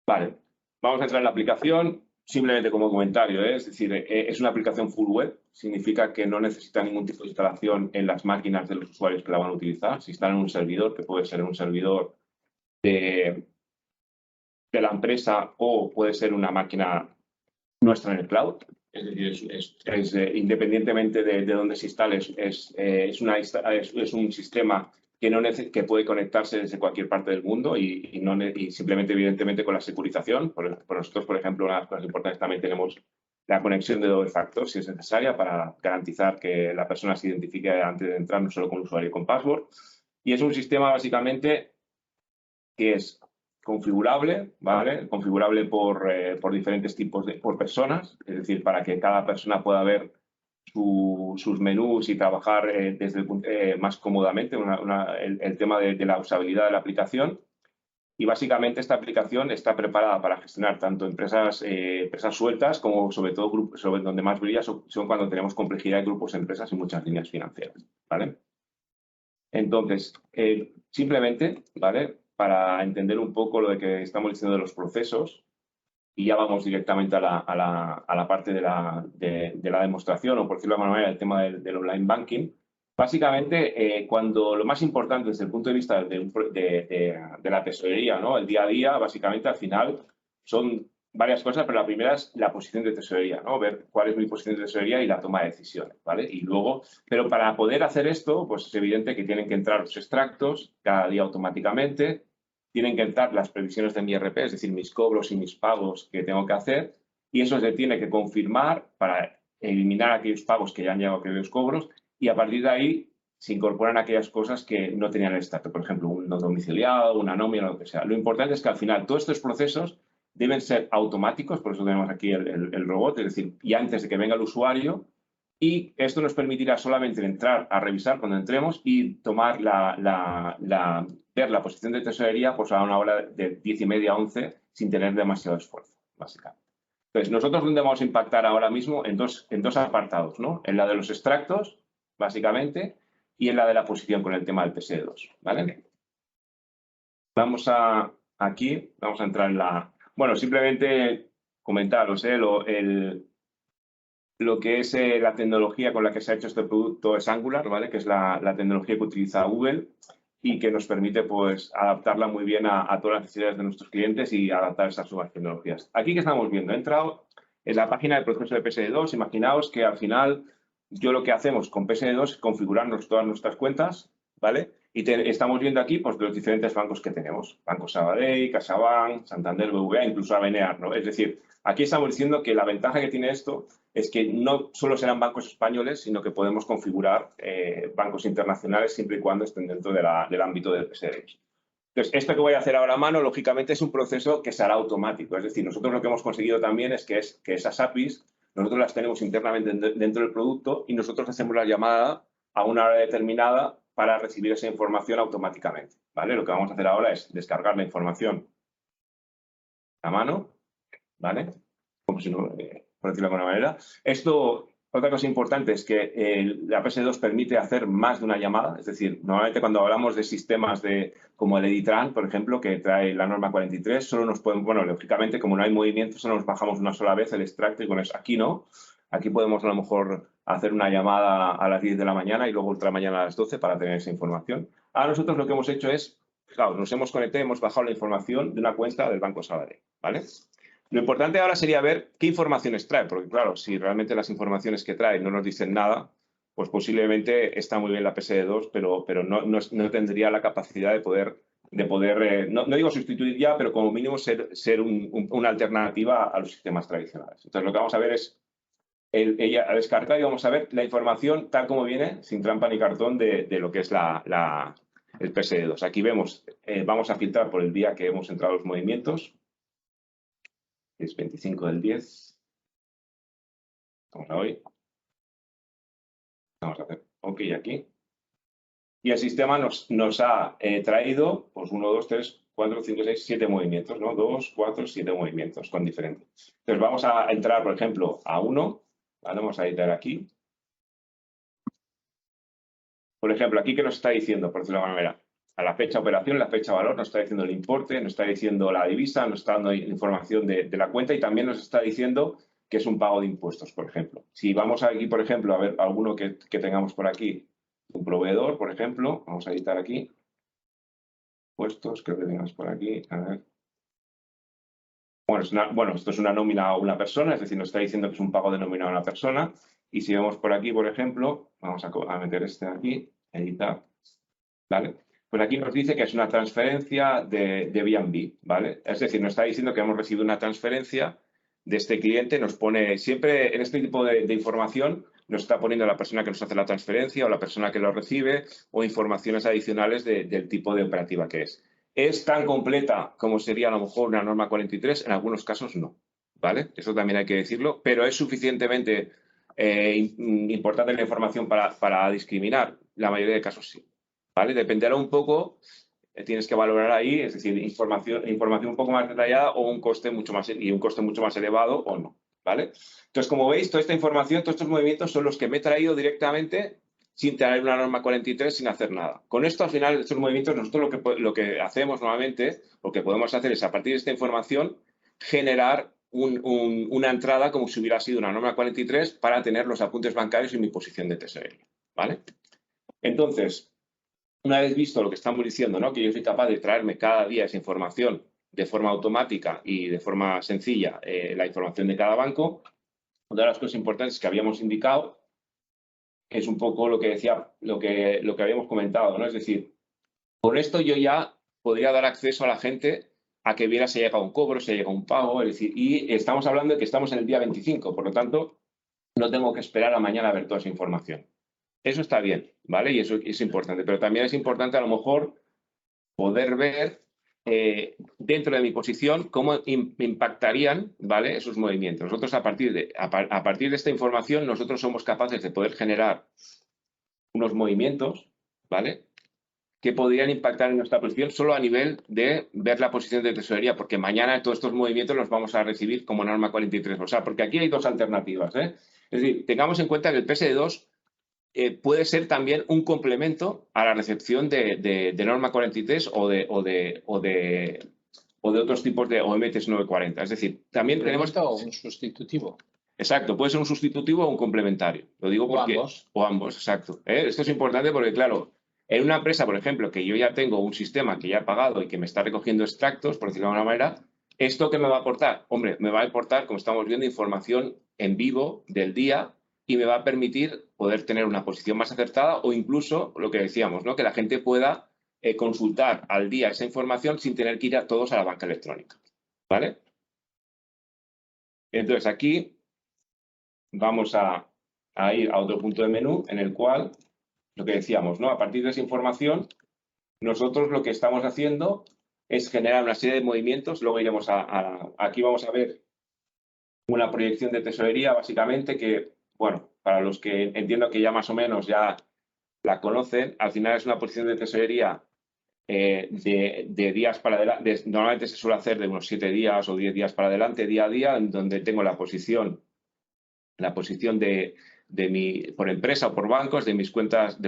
Vale, vamos a entrar en la aplicación. Simplemente como comentario, es decir, es una aplicación full web, significa que no necesita ningún tipo de instalación en las máquinas de los usuarios que la van a utilizar. Se instala en un servidor, que puede ser un servidor de la empresa o puede ser una máquina nuestra en el cloud. Es decir, independientemente de dónde se instale, es un sistema que puede conectarse desde cualquier parte del mundo y simplemente, evidentemente, con la securización. Por nosotros, por ejemplo, una de las cosas importantes, también tenemos la conexión de doble factor, si es necesaria, para garantizar que la persona se identifique antes de entrar, no solo con usuario y con password. Y es un sistema, básicamente, que es configurable, ¿vale? Configurable por diferentes tipos por personas, es decir, para que cada persona pueda ver sus menús y trabajar más cómodamente el tema de la usabilidad de la aplicación. Y básicamente esta aplicación está preparada para gestionar tanto empresas sueltas como sobre todo grupos, donde más brilla son cuando tenemos complejidad de grupos de empresas y muchas líneas financieras, ¿vale? Entonces, simplemente, ¿vale? Para entender un poco lo de que estamos diciendo de los procesos, y ya vamos directamente a la parte de la demostración, o por decirlo de alguna manera, el tema del online banking. Básicamente, cuando lo más importante desde el punto de vista de la tesorería, ¿no? El día a día, básicamente, al final, son varias cosas, pero la primera es la posición de tesorería, ¿no? Ver cuál es mi posición de tesorería y la toma de decisiones, ¿vale? Y luego, pero para poder hacer esto, pues es evidente que tienen que entrar los extractos cada día automáticamente, tienen que entrar las previsiones de mi IRP, es decir, mis cobros y mis pagos que tengo que hacer, y eso se tiene que confirmar para eliminar aquellos pagos que ya han llegado a aquellos cobros, y a partir de ahí se incorporan aquellas cosas que no tenían el extracto, por ejemplo, un no domiciliado, una nómina, lo que sea. Lo importante es que al final todos estos procesos deben ser automáticos, por eso tenemos aquí el robot, es decir, y antes de que venga el usuario, y esto nos permitirá solamente entrar a revisar cuando entremos y tomar ver la posición de tesorería pues a una hora de 10:30 a 11 sin tener demasiado esfuerzo, básicamente. Entonces, nosotros dónde vamos a impactar ahora mismo en dos apartados, ¿no? En la de los extractos, básicamente, y en la de la posición con el tema del PSD2, ¿vale? Vamos a entrar en la... Bueno, simplemente comentaros, lo que es la tecnología con la que se ha hecho este producto es Angular, ¿vale? Que es la tecnología que utiliza Google y que nos permite pues adaptarla muy bien a todas las necesidades de nuestros clientes y adaptar esas nuevas tecnologías. Aquí que estamos viendo, he entrado en la página del proceso de PSD2. Imaginaos que al final lo que hacemos con PSD2 es configurarnos todas nuestras cuentas, ¿vale? Y estamos viendo aquí pues los diferentes bancos que tenemos. Banco Sabadell, CaixaBank, Santander, BBVA, incluso Avenear, ¿no? Es decir, aquí estamos diciendo que la ventaja que tiene esto es que no solo serán bancos españoles, sino que podemos configurar bancos internacionales siempre y cuando estén dentro del ámbito del PSD2. Entonces, esto que voy a hacer ahora a mano, lógicamente, es un proceso que será automático. Es decir, nosotros lo que hemos conseguido también es que esas APIs, nosotros las tenemos internamente dentro del producto y nosotros hacemos la llamada a una hora determinada para recibir esa información automáticamente, ¿vale? Lo que vamos a hacer ahora es descargar la información a mano, ¿vale? Como si no... por decirlo de alguna manera. Esto, otra cosa importante es que la PSD2 permite hacer más de una llamada, es decir, normalmente cuando hablamos de sistemas como el Editran, por ejemplo, que trae la norma 43, solo nos podemos, bueno, lógicamente, como no hay movimiento, solo nos bajamos una sola vez el extracto y con eso, aquí no. Aquí podemos a lo mejor hacer una llamada a las 10 de la mañana y luego otra mañana a las 12 para tener esa información. Ahora nosotros lo que hemos hecho es, claro, nos hemos conectado y hemos bajado la información de una cuenta del Banco Sabadell, ¿vale? Lo importante ahora sería ver qué informaciones trae, porque claro, si realmente las informaciones que trae no nos dicen nada, pues posiblemente está muy bien la PSD2, pero no tendría la capacidad de poder no digo sustituir ya, pero como mínimo ser una alternativa a los sistemas tradicionales. Entonces lo que vamos a ver es, ella a descartar y vamos a ver la información tal como viene, sin trampa ni cartón, de lo que es el PSD2. Aquí vemos, vamos a filtrar por el día que hemos entrado los movimientos. Es 25 del 10. Vamos a hoy. Vamos a hacer OK aquí. Y el sistema nos ha traído pues 1, 2, 3, 4, 5, 6, 7 movimientos, ¿no? 2, 4, 7 movimientos con diferentes. Entonces vamos a entrar, por ejemplo, a 1. ¿Vale? Vamos a editar aquí. Por ejemplo, aquí, ¿qué nos está diciendo? Por decirlo de alguna manera. A la fecha operación, la fecha valor, nos está diciendo el importe, nos está diciendo la divisa, nos está dando información de la cuenta y también nos está diciendo que es un pago de impuestos, por ejemplo. Si vamos aquí, por ejemplo, a ver alguno que tengamos por aquí, un proveedor, por ejemplo, vamos a editar aquí. Impuestos, creo que tengamos por aquí, a ver. Bueno, esto es una nómina a una persona, es decir, nos está diciendo que es un pago de nómina a una persona. Y si vemos por aquí, por ejemplo, vamos a meter este aquí, editar, ¿vale? Pues aquí nos dice que es una transferencia de B&B, ¿vale? Es decir, nos está diciendo que hemos recibido una transferencia de este cliente, nos pone siempre en este tipo de información, nos está poniendo la persona que nos hace la transferencia o la persona que lo recibe o informaciones adicionales del tipo de operativa que es. ¿Es tan completa como sería a lo mejor una norma 43? En algunos casos no, ¿vale? Eso también hay que decirlo, pero es suficientemente importante la información para discriminar. La mayoría de casos sí, ¿vale? Dependerá un poco, tienes que valorar ahí, es decir, información un poco más detallada o un coste mucho más elevado o no, ¿vale? Entonces, como veis, toda esta información, todos estos movimientos son los que me he traído directamente sin tener una norma 43, sin hacer nada. Con esto, al final, estos movimientos, nosotros lo que hacemos normalmente, lo que podemos hacer es, a partir de esta información, generar una entrada como si hubiera sido una norma 43 para tener los apuntes bancarios en mi posición de tesorería, ¿vale? Entonces, una vez visto lo que estamos diciendo, ¿no? Que yo soy capaz de traerme cada día esa información de forma automática y de forma sencilla, la información de cada banco, una de las cosas importantes que habíamos indicado es un poco lo que decía, lo que habíamos comentado, ¿no? Es decir, con esto yo ya podría dar acceso a la gente a que viera si ha llegado un cobro, si ha llegado un pago, es decir, y estamos hablando de que estamos en el día 25, por lo tanto, no tengo que esperar a mañana a ver toda esa información. Eso está bien, ¿vale? Y eso es importante, pero también es importante a lo mejor poder ver dentro de mi posición cómo impactarían, ¿vale?, esos movimientos. Nosotros a partir de esta información nosotros somos capaces de poder generar unos movimientos, ¿vale?, que podrían impactar en nuestra posición solo a nivel de ver la posición de tesorería, porque mañana todos estos movimientos los vamos a recibir como norma 43. O sea, porque aquí hay dos alternativas, ¿eh? Es decir, tengamos en cuenta que el PSD2 puede ser también un complemento a la recepción de norma 43 o de otros tipos de OMTs 940. Es decir, también tenemos... ¿O un sustitutivo? Exacto, puede ser un sustitutivo o un complementario. Lo digo porque... O ambos, exacto. Esto es importante porque, claro, en una empresa, por ejemplo, que yo ya tengo un sistema que ya he pagado y que me está recogiendo extractos, por decirlo de alguna manera, ¿esto qué me va a aportar? Hombre, me va a aportar, como estamos viendo, información en vivo del día y me va a permitir poder tener una posición más acertada o incluso, lo que decíamos, ¿no?, que la gente pueda consultar al día esa información sin tener que ir a todos a la banca electrónica, ¿vale? Entonces, aquí vamos a ir a otro punto de menú en el cual, lo que decíamos, ¿no?, a partir de esa información, nosotros lo que estamos haciendo es generar una serie de movimientos. Luego iremos aquí vamos a ver una proyección de tesorería, básicamente, que, bueno, para los que entiendo que ya más o menos ya la conocen, al final es una posición de tesorería de días para adelante. Normalmente se suele hacer de unos 7 días o 10 días para adelante, día a día, en donde tengo la posición por empresa o por bancos de mis cuentas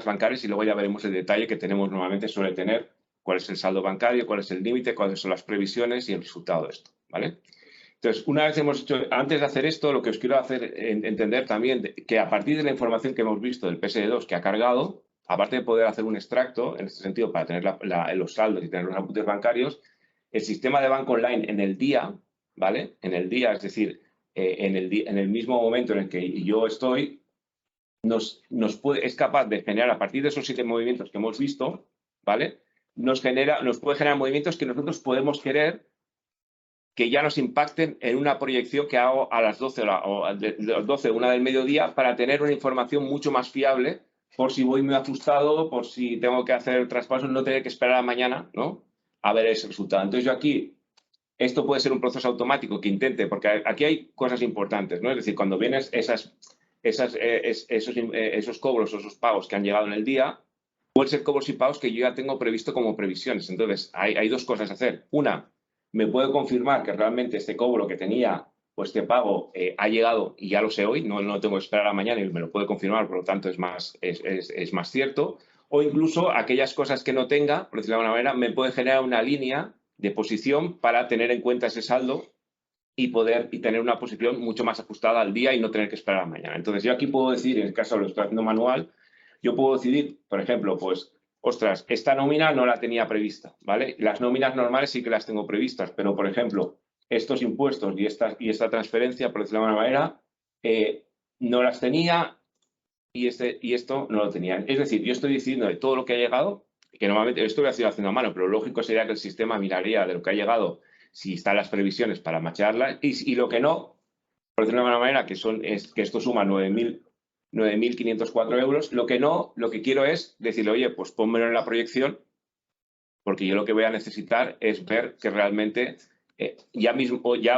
bancarias, y luego ya veremos el detalle que tenemos normalmente, suele tener cuál es el saldo bancario, cuál es el límite, cuáles son las previsiones y el resultado de esto, ¿vale? Entonces, una vez hemos hecho, antes de hacer esto, lo que os quiero hacer entender también que a partir de la información que hemos visto del PSD2 que ha cargado, aparte de poder hacer un extracto, en este sentido, para tener los saldos y tener los apuntes bancarios, el sistema de banco online en el día, ¿vale? En el día, es decir, en el mismo momento en el que yo estoy, es capaz de generar, a partir de esos 7 movimientos que hemos visto, ¿vale?, nos puede generar movimientos que nosotros podemos querer que ya nos impacten en una proyección que hago a las 12 o a las 12 o 1 del mediodía, para tener una información mucho más fiable, por si voy muy ajustado, por si tengo que hacer traspasos, no tener que esperar a mañana, ¿no?, a ver ese resultado. Entonces yo aquí, esto puede ser un proceso automático que intente, porque aquí hay cosas importantes, ¿no? Es decir, cuando vienes esos cobros o esos pagos que han llegado en el día, pueden ser cobros y pagos que yo ya tengo previsto como previsiones. Entonces, hay dos cosas a hacer. Una, me puede confirmar que realmente este cobro que tenía, o este pago, ha llegado y ya lo sé hoy, no tengo que esperar a mañana y me lo puede confirmar, por lo tanto es más cierto. O incluso aquellas cosas que no tenga, por decirlo de alguna manera, me puede generar una línea de posición para tener en cuenta ese saldo y tener una posición mucho más ajustada al día y no tener que esperar a mañana. Entonces, yo aquí puedo decir, en el caso de lo estoy haciendo manual, yo puedo decidir, por ejemplo, pues, ostras, esta nómina no la tenía prevista, ¿vale? Las nóminas normales sí que las tengo previstas, pero, por ejemplo, estos impuestos y esta transferencia, por decirlo de alguna manera, no las tenía y esto no lo tenía. Es decir, yo estoy diciendo de todo lo que ha llegado, que normalmente esto lo estoy haciendo a mano, pero lo lógico sería que el sistema miraría de lo que ha llegado, si están las previsiones para machearlas, y lo que no, por decirlo de alguna manera, que esto suma 9.504 euros, lo que quiero es decirle, oye, pues pónmelo en la proyección, porque yo lo que voy a necesitar es ver que realmente ya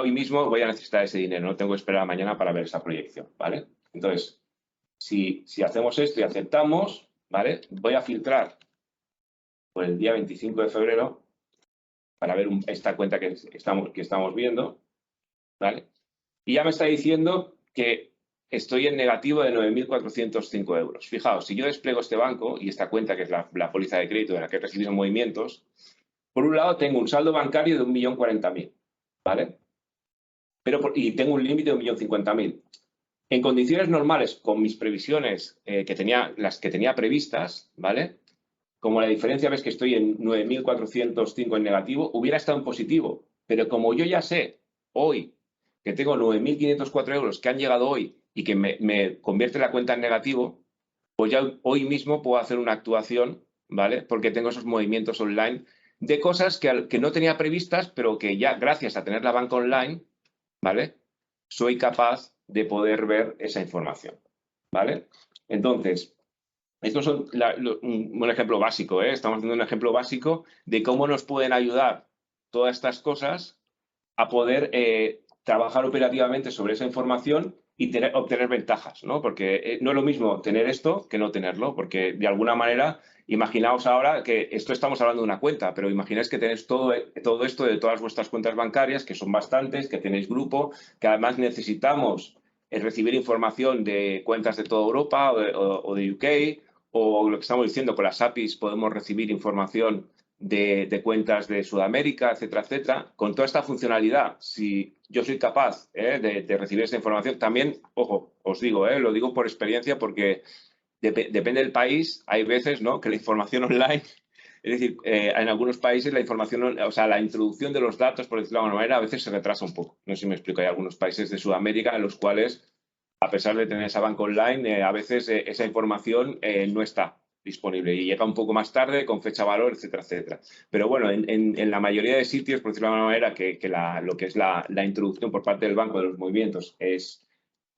hoy mismo voy a necesitar ese dinero, no tengo que esperar a mañana para ver esa proyección, ¿vale? Entonces, si hacemos esto y aceptamos, ¿vale? Voy a filtrar por el día 25 de febrero para ver esta cuenta que estamos viendo, ¿vale? Y ya me está diciendo que estoy en negativo de 9.405 euros. Fijaos, si yo despliego este banco y esta cuenta, que es la póliza de crédito de la que he recibido movimientos, por un lado tengo un saldo bancario de 1.040.000, ¿vale? Y tengo un límite de 1.050.000. En condiciones normales, con mis previsiones las que tenía previstas, ¿vale? Como la diferencia ves que estoy en 9.405 en negativo, hubiera estado en positivo. Pero como yo ya sé hoy que tengo 9.504 euros que han llegado hoy y que me convierte la cuenta en negativo, pues ya hoy mismo puedo hacer una actuación, ¿vale? Porque tengo esos movimientos online de cosas que no tenía previstas, pero que ya gracias a tener la banca online, ¿vale? Soy capaz de poder ver esa información, ¿vale? Entonces, estos son un ejemplo básico, ¿eh? Estamos haciendo un ejemplo básico de cómo nos pueden ayudar todas estas cosas a poder trabajar operativamente sobre esa información y obtener ventajas, ¿no? Porque no es lo mismo tener esto que no tenerlo, porque de alguna manera, imaginaos ahora que esto estamos hablando de una cuenta, pero imagináis que tenéis todo esto de todas vuestras cuentas bancarias, que son bastantes, que tenéis grupo, que además necesitamos recibir información de cuentas de toda Europa o de UK, o lo que estamos diciendo, con las APIs podemos recibir información de cuentas de Sudamérica, etcétera, etcétera. Con toda esta funcionalidad, si yo soy capaz de recibir esta información, también, ojo, os digo, lo digo por experiencia porque depende del país, hay veces, ¿no?, que la información online, es decir, en algunos países la información, o sea, la introducción de los datos, por decirlo de alguna manera, a veces se retrasa un poco. No sé si me explico, hay algunos países de Sudamérica en los cuales, a pesar de tener esa banca online, a veces esa información no está disponible y llega un poco más tarde con fecha valor, etcétera, etcétera. Pero bueno, en la mayoría de sitios, por decirlo de alguna manera, que lo que es la introducción por parte del banco de los movimientos es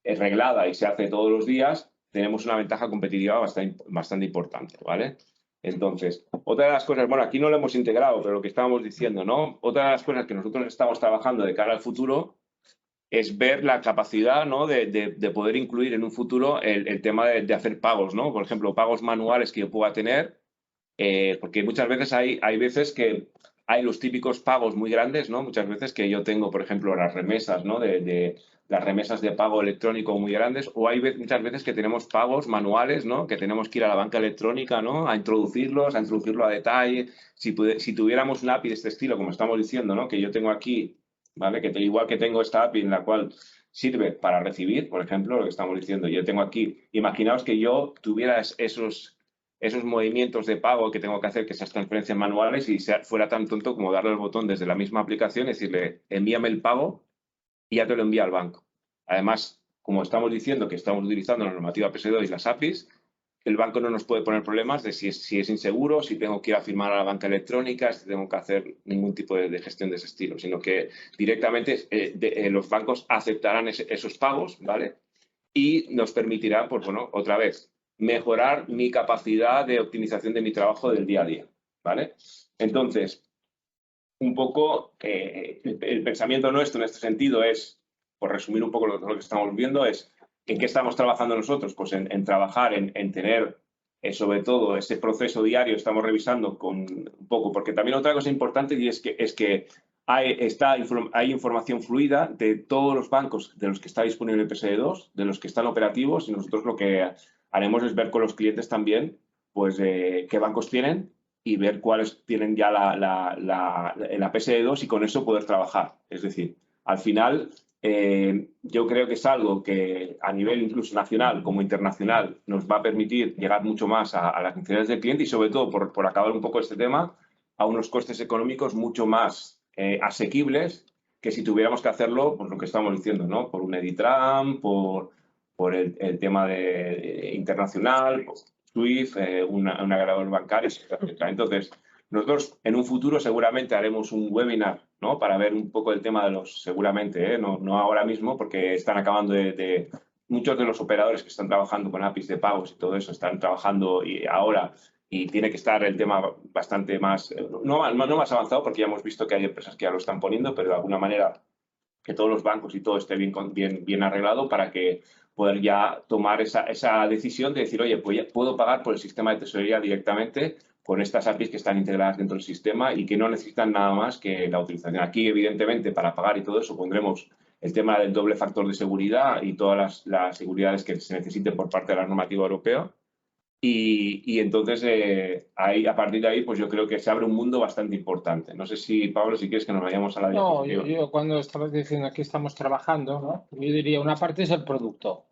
reglada y se hace todos los días, tenemos una ventaja competitiva bastante importante, ¿vale? Entonces, otra de las cosas, bueno, aquí no lo hemos integrado, pero lo que estábamos diciendo, ¿no? Otra de las cosas que nosotros estamos trabajando de cara al futuro es ver la capacidad, ¿no?, de poder incluir en un futuro el tema de hacer pagos, ¿no? Por ejemplo, pagos manuales que yo pueda tener, porque muchas veces hay veces que hay los típicos pagos muy grandes, ¿no? Muchas veces que yo tengo, por ejemplo, las remesas, ¿no?, las remesas de pago electrónico muy grandes, o hay muchas veces que tenemos pagos manuales, ¿no?, que tenemos que ir a la banca electrónica, ¿no?, a introducirlo a detalle. Si tuviéramos una API de este estilo, como estamos diciendo, ¿no?, que yo tengo aquí, ¿vale?, que igual que tengo esta API en la cual sirve para recibir, por ejemplo, lo que estamos diciendo, yo tengo aquí, imaginaos que yo tuviera esos movimientos de pago que tengo que hacer, que esas transferencias manuales, y fuera tan tonto como darle el botón desde la misma aplicación y decirle, envíame el pago y ya te lo envía al banco. Además, como estamos diciendo que estamos utilizando la normativa PSD2 y las APIs, el banco no nos puede poner problemas de si es inseguro, si tengo que ir a firmar a la banca electrónica, si tengo que hacer ningún tipo de gestión de ese estilo, sino que directamente los bancos aceptarán esos pagos, ¿vale? Y nos permitirá, pues bueno, otra vez, mejorar mi capacidad de optimización de mi trabajo del día a día, ¿vale? Entonces, un poco el pensamiento nuestro en este sentido es, por resumir un poco lo que estamos viendo, es ¿en qué estamos trabajando nosotros? Pues en trabajar, en tener sobre todo ese proceso diario, estamos revisando con un poco, porque también otra cosa importante y es que hay información fluida de todos los bancos de los que está disponible el PSD2, de los que están operativos, y nosotros lo que haremos es ver con los clientes también pues qué bancos tienen y ver cuáles tienen ya la PSD2 y con eso poder trabajar. Es decir, al final yo creo que es algo que a nivel incluso nacional como internacional nos va a permitir llegar mucho más a las necesidades del cliente y sobre todo, por acabar un poco este tema, a unos costes económicos mucho más asequibles que si tuviéramos que hacerlo, pues lo que estamos diciendo, ¿no? Por un Editram, por el tema internacional, SWIFT, un agregador bancario, etc. Entonces, nosotros en un futuro seguramente haremos un webinar, ¿no?, para ver un poco el tema de seguramente, no ahora mismo, porque están acabando muchos de los operadores que están trabajando con APIs de pagos y todo eso, están trabajando ahora y tiene que estar el tema bastante más, no más avanzado, porque ya hemos visto que hay empresas que ya lo están poniendo, pero de alguna manera que todos los bancos y todo esté bien arreglado para que poder ya tomar esa decisión de decir, oye, pues ya puedo pagar por el sistema de tesorería directamente con estas APIs que están integradas dentro del sistema y que no necesitan nada más que la utilización. Aquí, evidentemente, para pagar y todo eso pondremos el tema del doble factor de seguridad y todas las seguridades que se necesiten por parte de la normativa europea. Y entonces, a partir de ahí, pues yo creo que se abre un mundo bastante importante. No sé si, Pablo, si quieres que nos vayamos a la No, diapositiva. yo cuando estabas diciendo que estamos trabajando, ¿no? Yo diría, una parte es el producto.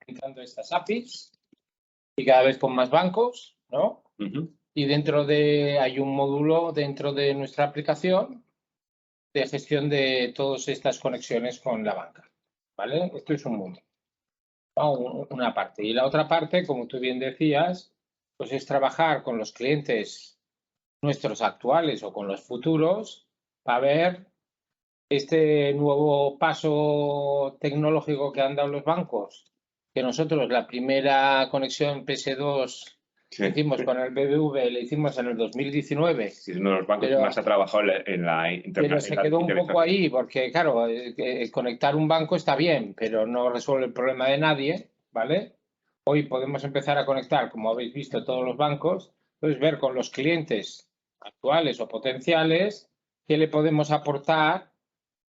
Entrando estas APIs y cada vez con más bancos, ¿no? Y hay un módulo dentro de nuestra aplicación de gestión de todas estas conexiones con la banca, ¿vale? Esto es un mundo, ¿no? Una parte. Y la otra parte, como tú bien decías, pues es trabajar con los clientes nuestros actuales o con los futuros para ver este nuevo paso tecnológico que han dado los bancos, que nosotros la primera conexión PS2 que hicimos con el BBV, la hicimos en el 2019. Sí, es uno de los bancos que más ha trabajado en la internet. Pero se quedó un poco ahí, porque claro, conectar un banco está bien, pero no resuelve el problema de nadie, ¿vale? Hoy podemos empezar a conectar, como habéis visto, todos los bancos, pues ver con los clientes actuales o potenciales qué le podemos aportar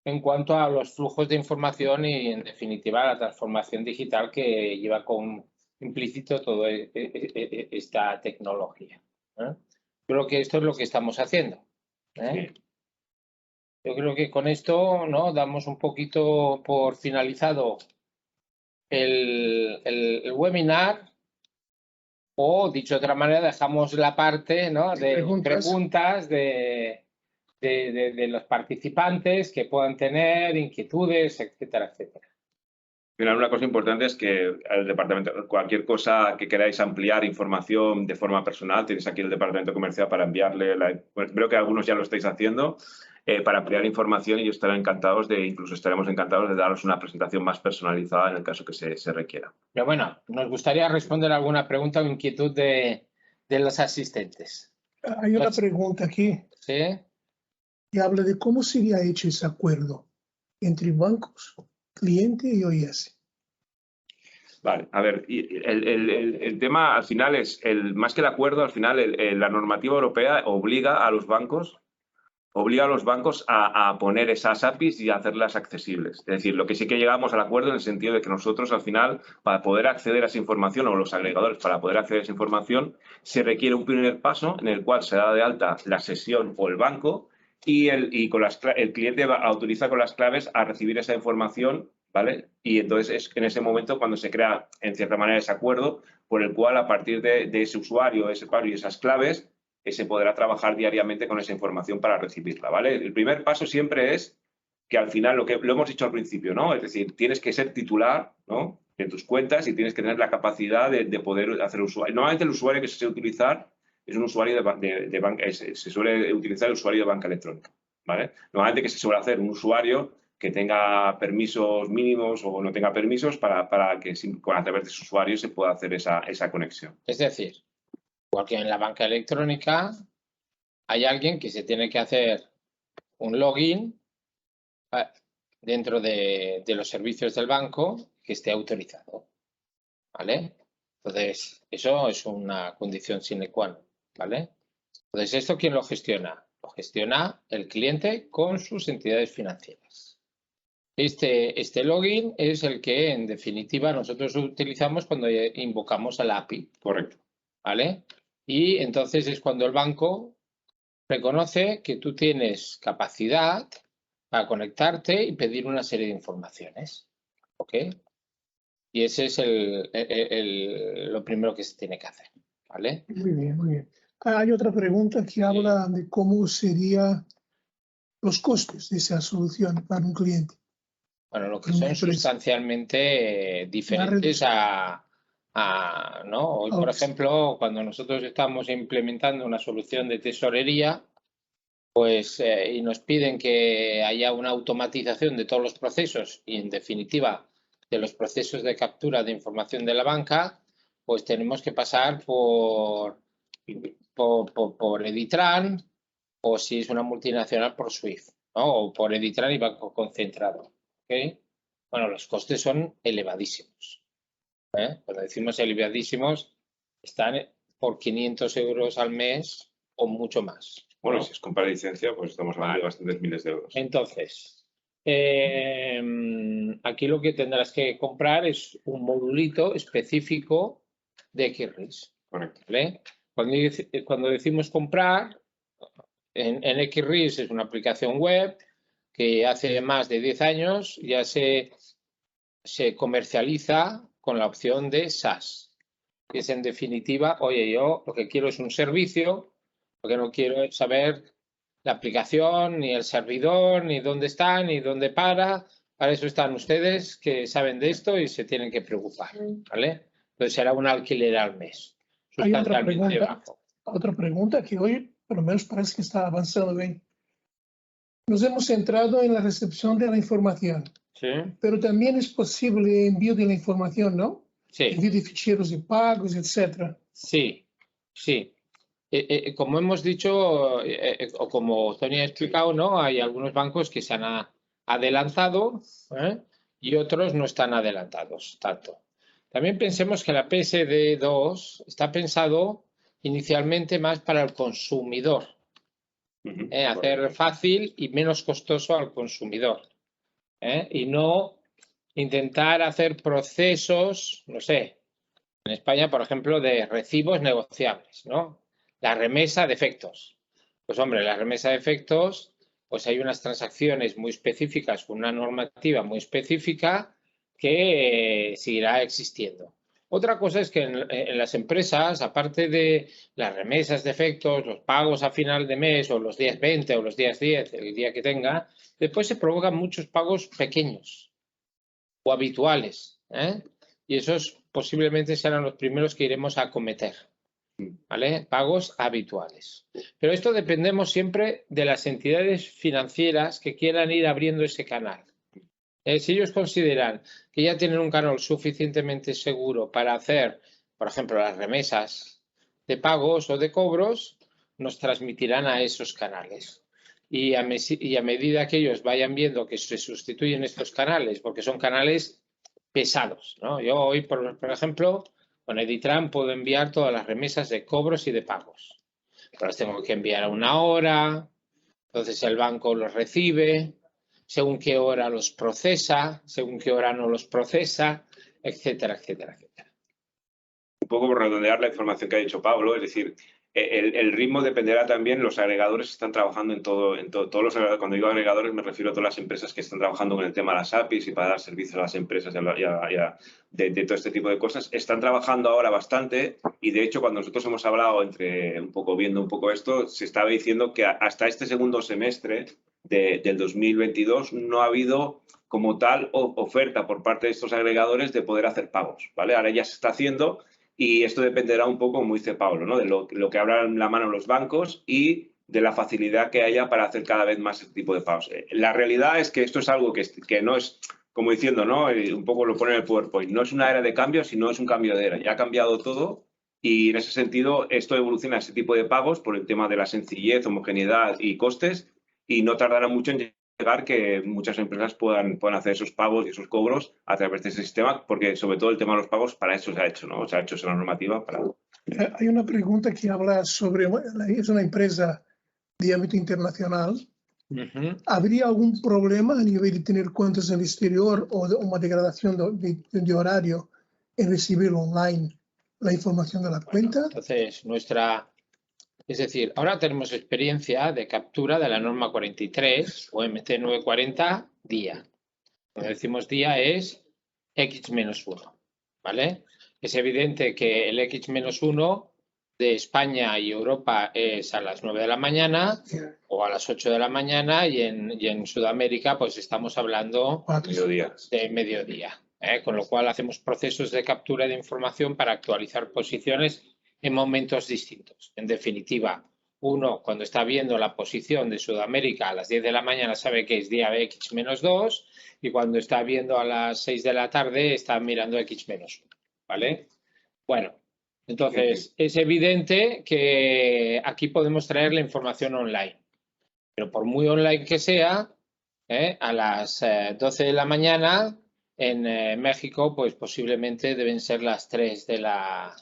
en cuanto a los flujos de información y, en definitiva, la transformación digital que lleva con implícito toda esta tecnología, ¿eh? Creo que esto es lo que estamos haciendo, ¿eh? Sí. Yo creo que con esto, ¿no?, damos un poquito por finalizado el webinar, o, dicho de otra manera, dejamos la parte, ¿no?, de preguntas de los participantes que puedan tener inquietudes, etcétera, etcétera. Una cosa importante es que el departamento, cualquier cosa que queráis ampliar información de forma personal, tenéis aquí el departamento comercial para enviarle, creo que algunos ya lo estáis haciendo, para ampliar información, y incluso estaremos encantados de daros una presentación más personalizada en el caso que se requiera. Pero bueno, nos gustaría responder alguna pregunta o inquietud de los asistentes. Hay una pregunta aquí. ¿Sí? Que habla de cómo sería hecho ese acuerdo entre bancos, cliente y OIS. Vale, a ver, el tema al final es, más que el acuerdo, al final la normativa europea obliga a los bancos a poner esas APIs y a hacerlas accesibles. Es decir, lo que sí que llegamos al acuerdo en el sentido de que nosotros al final, para poder acceder a esa información, o los agregadores para poder acceder a esa información, se requiere un primer paso en el cual se da de alta la sesión o el banco, y el cliente autoriza con las claves a recibir esa información, ¿vale? Y entonces es en ese momento cuando se crea, en cierta manera, ese acuerdo por el cual, a partir de ese usuario, ese usuario y esas claves, se podrá trabajar diariamente con esa información para recibirla, ¿vale? El primer paso siempre es que al final, lo hemos dicho al principio, ¿no? Es decir, tienes que ser titular, ¿no?, de tus cuentas, y tienes que tener la capacidad de poder hacer usuario. Normalmente el usuario que se suele utilizar es un usuario de banca, se suele utilizar el usuario de banca electrónica, ¿vale? Normalmente que se suele hacer un usuario que tenga permisos mínimos o no tenga permisos para que a través de su usuario se pueda hacer esa conexión. Es decir, igual que en la banca electrónica, hay alguien que se tiene que hacer un login dentro de los servicios del banco que esté autorizado, ¿vale? Entonces, eso es una condición sine qua non, ¿vale? Entonces, ¿esto quién lo gestiona? Lo gestiona el cliente con sus entidades financieras. Este login es el que, en definitiva, nosotros utilizamos cuando invocamos a la API. Correcto. ¿Vale? Y entonces es cuando el banco reconoce que tú tienes capacidad para conectarte y pedir una serie de informaciones. ¿Ok? Y ese es lo primero que se tiene que hacer. ¿Vale? Muy bien, muy bien. Hay otra pregunta que habla de cómo serían los costes de esa solución para un cliente. Bueno, lo que son sustancialmente diferentes ¿no? Hoy, por ejemplo, cuando nosotros estamos implementando una solución de tesorería, pues y nos piden que haya una automatización de todos los procesos y, en definitiva, de los procesos de captura de información de la banca, pues tenemos que pasar por Editran, o si es una multinacional por SWIFT, ¿no? O por Editran y Banco Concentrado. ¿Okay? Bueno, los costes son elevadísimos. Cuando decimos elevadísimos, están por 500 euros al mes o mucho más. Bueno, ¿no? si es comprar licencia, pues estamos hablando de bastantes miles de euros. Entonces, aquí lo que tendrás que comprar es un modulito específico de XRIS. Correcto. ¿Vale? Cuando decimos comprar, en XRIS es una aplicación web que hace más de 10 años ya se comercializa con la opción de SaaS, que es en definitiva, oye, yo lo que quiero es un servicio, lo que no quiero es saber la aplicación, ni el servidor, ni dónde está, ni dónde para eso están ustedes que saben de esto y se tienen que preocupar, ¿vale? Entonces será un alquiler al mes. Hay otra pregunta que hoy, por lo menos, parece que está avanzando bien. Nos hemos centrado en la recepción de la información, ¿Sí? Pero también es posible envío de la información, ¿no? Sí. Envío de ficheros de pagos, etc. Sí, sí. Como hemos dicho, o como Tony ha explicado, ¿no? Hay algunos bancos que se han adelantado y otros no están adelantados tanto. También pensemos que la PSD2 está pensado inicialmente más para el consumidor. Hacer fácil y menos costoso al consumidor. Y no intentar hacer procesos, no sé, en España, por ejemplo, de recibos negociables, ¿no? La remesa de efectos. Pues hombre, la remesa de efectos, pues hay unas transacciones muy específicas con una normativa muy específica que seguirá existiendo. Otra cosa es que en las empresas, aparte de las remesas de efectos, los pagos a final de mes o los días 20 o los días 10, el día que tenga, después se provocan muchos pagos pequeños o habituales, y esos posiblemente serán los primeros que iremos a acometer, ¿vale? Pagos habituales. Pero esto dependemos siempre de las entidades financieras que quieran ir abriendo ese canal. Si ellos consideran que ya tienen un canal suficientemente seguro para hacer, por ejemplo, las remesas de pagos o de cobros, nos transmitirán a esos canales. Y a medida que ellos vayan viendo que se sustituyen estos canales, porque son canales pesados, ¿no? Yo hoy, por ejemplo, con Editran puedo enviar todas las remesas de cobros y de pagos. Pero las tengo que enviar a una hora, entonces el banco los recibe, según qué hora los procesa, según qué hora no los procesa, etcétera, etcétera, etcétera. Un poco por redondear la información que ha dicho Pablo, es decir, el ritmo dependerá también, los agregadores están trabajando en todos los agregadores. Cuando digo agregadores me refiero a todas las empresas que están trabajando con el tema de las APIs y para dar servicios a las empresas de todo este tipo de cosas. Están trabajando ahora bastante y de hecho cuando nosotros hemos hablado viendo un poco esto, se estaba diciendo que hasta este segundo semestre del 2022 no ha habido como tal oferta por parte de estos agregadores de poder hacer pagos, ¿vale? Ahora ya se está haciendo. Y esto dependerá un poco, como dice Pablo, ¿no? De lo que abran la mano los bancos y de la facilidad que haya para hacer cada vez más este tipo de pagos. La realidad es que esto es algo que no es, como diciendo, ¿no? Un poco lo pone en el PowerPoint, no es una era de cambio, sino es un cambio de era. Ya ha cambiado todo y en ese sentido esto evoluciona a ese tipo de pagos por el tema de la sencillez, homogeneidad y costes y no tardará mucho en llegar que muchas empresas puedan hacer esos pagos y esos cobros a través de ese sistema, porque sobre todo el tema de los pagos para eso se ha hecho, ¿no? Se ha hecho esa normativa para... Hay una pregunta que habla sobre, es una empresa de ámbito internacional. ¿Habría algún problema a nivel de tener cuentas en el exterior o una degradación de horario en recibir online la información de la cuenta? Entonces, es decir, ahora tenemos experiencia de captura de la norma 43 o MT 940 día. Cuando decimos día es X-1, ¿vale? Es evidente que el X-1 de España y Europa es a las 9 de la mañana o a las 8 de la mañana y en Sudamérica pues estamos hablando de mediodía. Con lo cual hacemos procesos de captura de información para actualizar posiciones en momentos distintos. En definitiva, Uno, cuando está viendo la posición de Sudamérica a las 10 de la mañana, sabe que es día X-2, y cuando está viendo a las 6 de la tarde, está mirando X-1, ¿vale? Bueno, entonces es evidente que aquí podemos traer la información online, pero por muy online que sea, a las 12 de la mañana en México, pues posiblemente deben ser las 3 de la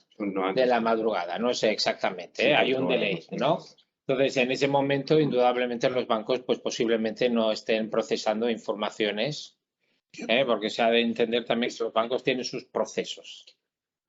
madrugada, no sé exactamente, hay un delay, ¿no? Entonces, en ese momento, indudablemente, los bancos pues posiblemente no estén procesando informaciones, porque se ha de entender también que los bancos tienen sus procesos.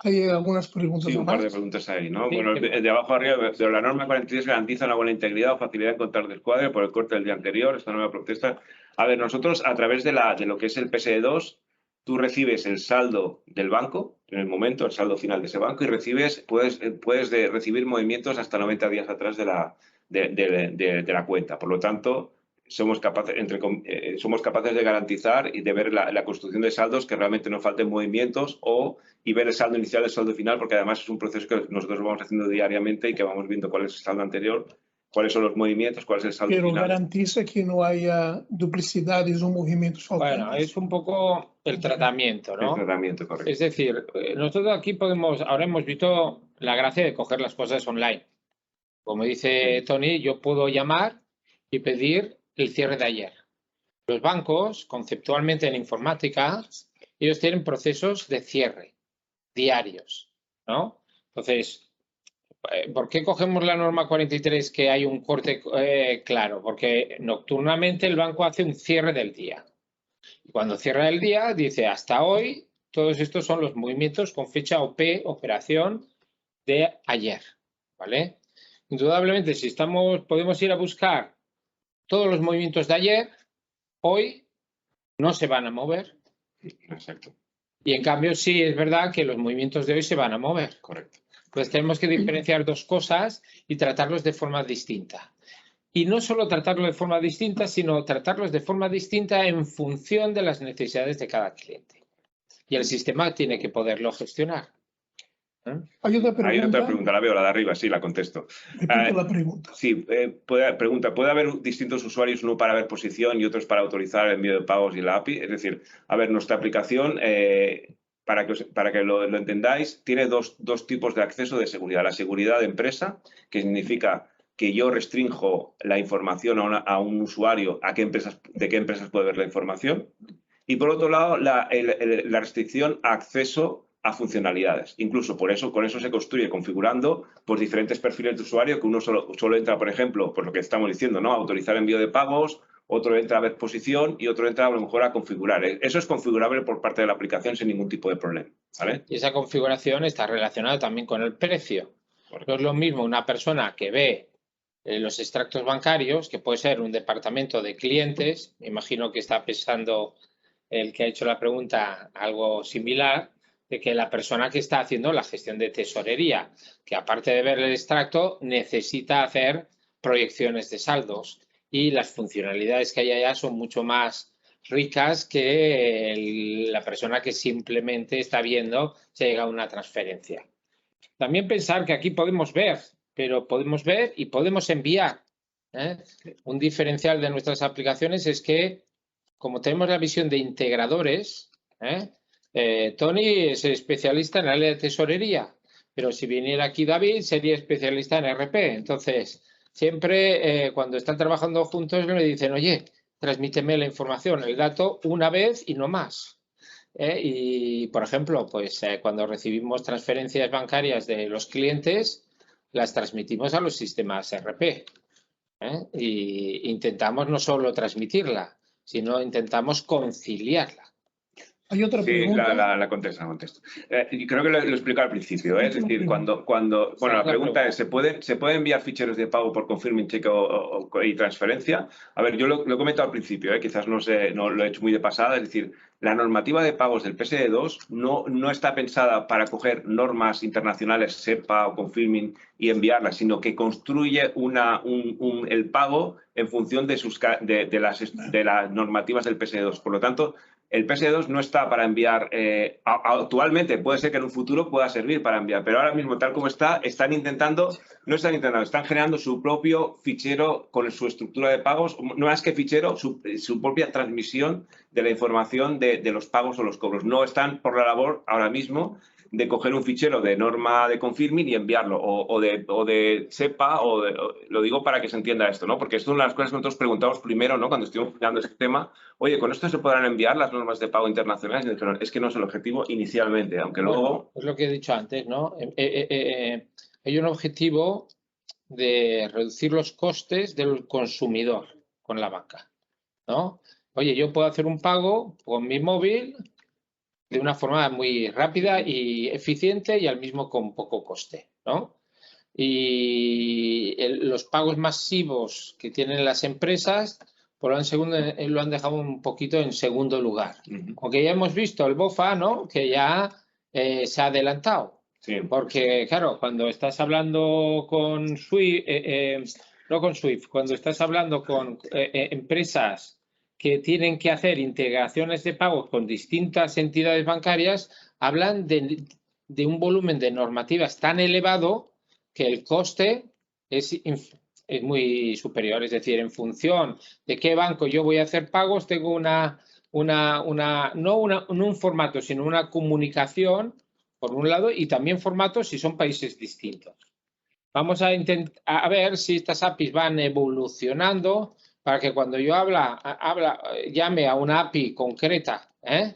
Hay algunas preguntas. Sí, un par de preguntas ahí, ¿no? Sí, bueno, de abajo arriba, pero la norma 43 garantiza una buena integridad o facilidad en contar descuadre por el corte del día anterior, esta nueva protesta. A ver, nosotros a través de lo que es el PSD2, tú recibes el saldo del banco, en el momento, el saldo final de ese banco, y puedes recibir movimientos hasta 90 días atrás de la cuenta. Por lo tanto, somos capaces de garantizar y de ver la construcción de saldos, que realmente no falten movimientos y ver el saldo inicial y el saldo final, porque además es un proceso que nosotros vamos haciendo diariamente y que vamos viendo cuál es el saldo anterior, cuáles son los movimientos, cuál es el saldo final. Pero garantiza que no haya duplicidades o movimientos faltantes. Bueno, es un poco el tratamiento, ¿no? El tratamiento, correcto. Es decir, nosotros aquí ahora hemos visto la gracia de coger las cosas online. Como dice Tony, yo puedo llamar y pedir el cierre de ayer. Los bancos, conceptualmente en informática, ellos tienen procesos de cierre diarios, ¿no? Entonces, ¿por qué cogemos la norma 43 que hay un corte claro? Porque nocturnamente el banco hace un cierre del día. Y cuando cierra el día, dice, hasta hoy, todos estos son los movimientos con fecha OP, operación, de ayer, ¿vale? Indudablemente, si podemos ir a buscar todos los movimientos de ayer, hoy no se van a mover. Exacto. Y en cambio sí es verdad que los movimientos de hoy se van a mover. Correcto. Entonces tenemos que diferenciar dos cosas y tratarlos de forma distinta. Y no solo tratarlos de forma distinta, sino tratarlos de forma distinta en función de las necesidades de cada cliente. Y el sistema tiene que poderlo gestionar. Hay otra pregunta, la veo, la de arriba, sí, la contesto. Repito la pregunta. Sí, pregunta, ¿puede haber distintos usuarios, uno para ver posición y otros para autorizar el envío de pagos y la API? Es decir, a ver, nuestra aplicación, para que lo entendáis, tiene dos tipos de acceso de seguridad. La seguridad de empresa, que significa que yo restrinjo la información a un usuario de qué empresas puede ver la información. Y por otro lado, la restricción a acceso a funcionalidades. Incluso con eso se construye configurando pues, diferentes perfiles de usuario, que uno solo entra, por ejemplo, por lo que estamos diciendo, ¿no? A autorizar envío de pagos, otro entra a ver posición y otro entra a lo mejor a configurar. Eso es configurable por parte de la aplicación sin ningún tipo de problema, ¿vale? Y esa configuración está relacionada también con el precio. Correcto. No es lo mismo una persona que ve los extractos bancarios, que puede ser un departamento de clientes, me imagino que está pensando el que ha hecho la pregunta algo similar, de que la persona que está haciendo la gestión de tesorería, que aparte de ver el extracto, necesita hacer proyecciones de saldos y las funcionalidades que hay allá son mucho más ricas que la persona que simplemente está viendo si llega una transferencia. También pensar que aquí podemos ver, pero podemos ver y podemos enviar. Un diferencial de nuestras aplicaciones es que, como tenemos la visión de integradores, Tony es especialista en el área de tesorería, pero si viniera aquí David sería especialista en RP. Entonces, siempre cuando están trabajando juntos le dicen, oye, transmíteme la información, el dato una vez y no más. Y, por ejemplo, pues cuando recibimos transferencias bancarias de los clientes, las transmitimos a los sistemas RP. Y intentamos no solo transmitirla, sino intentamos conciliarla. Hay otra pregunta. Sí, la contesto. Y creo que lo he explicado al principio. Es decir, bueno, la pregunta es, ¿se puede enviar ficheros de pago por confirming cheque y transferencia? A ver, yo lo he comentado al principio, quizás no lo he hecho muy de pasada. Es decir, la normativa de pagos del PSD2 no está pensada para coger normas internacionales, SEPA o confirming, y enviarlas, sino que construye el pago en función de las normativas del PSD2. Por lo tanto, el PSD2 no está para enviar, actualmente puede ser que en un futuro pueda servir para enviar, pero ahora mismo tal como está, están generando su propio fichero con su estructura de pagos, no más que fichero, su propia transmisión de la información de los pagos o los cobros. No están por la labor ahora mismo de coger un fichero de norma de confirming y enviarlo, o de SEPA, lo digo para que se entienda esto, ¿no? Porque esto es una de las cosas que nosotros preguntamos primero, ¿no? Cuando estuvimos mirando este tema, oye, ¿con esto se podrán enviar las normas de pago internacionales? Y dijeron, es que no es el objetivo inicialmente, aunque luego... Es lo que he dicho antes, ¿no? Hay un objetivo de reducir los costes del consumidor con la banca, ¿no? Oye, yo puedo hacer un pago con mi móvil de una forma muy rápida y eficiente y al mismo con poco coste, ¿no? Y los pagos masivos que tienen las empresas pues lo han dejado un poquito en segundo lugar. Aunque ya hemos visto el BOFA, ¿no? Que ya se ha adelantado. Sí. Porque, claro, cuando estás hablando con Swift, no con Swift, cuando estás hablando con empresas que tienen que hacer integraciones de pagos con distintas entidades bancarias, hablan de un volumen de normativas tan elevado que el coste es muy superior. Es decir, en función de qué banco yo voy a hacer pagos, tengo no un formato, sino una comunicación, por un lado, y también formatos si son países distintos. Vamos a intentar ver si estas APIs van evolucionando para que cuando yo llame a una API concreta, a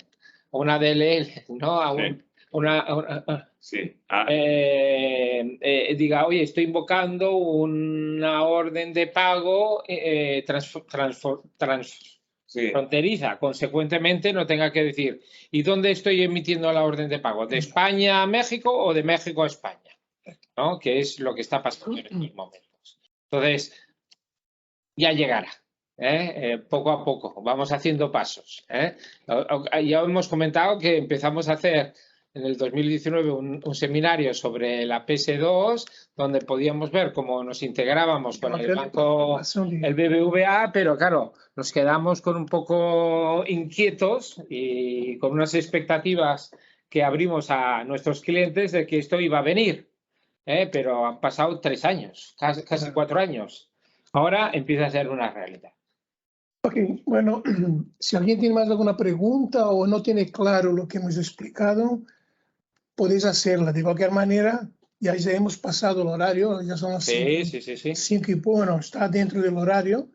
una DLL, ¿no? Diga, oye, estoy invocando una orden de pago fronteriza. Consecuentemente, no tenga que decir, ¿y dónde estoy emitiendo la orden de pago? ¿De España a México o de México a España? ¿No? Que es lo que está pasando en estos momentos. Entonces, ya llegará. Poco a poco, vamos haciendo pasos. Ya hemos comentado que empezamos a hacer en el 2019 un seminario sobre la PS2, donde podíamos ver cómo nos integrábamos con el banco, el BBVA, pero claro, nos quedamos con un poco inquietos y con unas expectativas que abrimos a nuestros clientes de que esto iba a venir. Pero han pasado 3 años, casi 4 años. Ahora empieza a ser una realidad. Ok, bueno, si alguien tiene más alguna pregunta o no tiene claro lo que hemos explicado, podéis hacerla. De cualquier manera, ya hemos pasado el horario, ya son las 5 y bueno, está dentro del horario.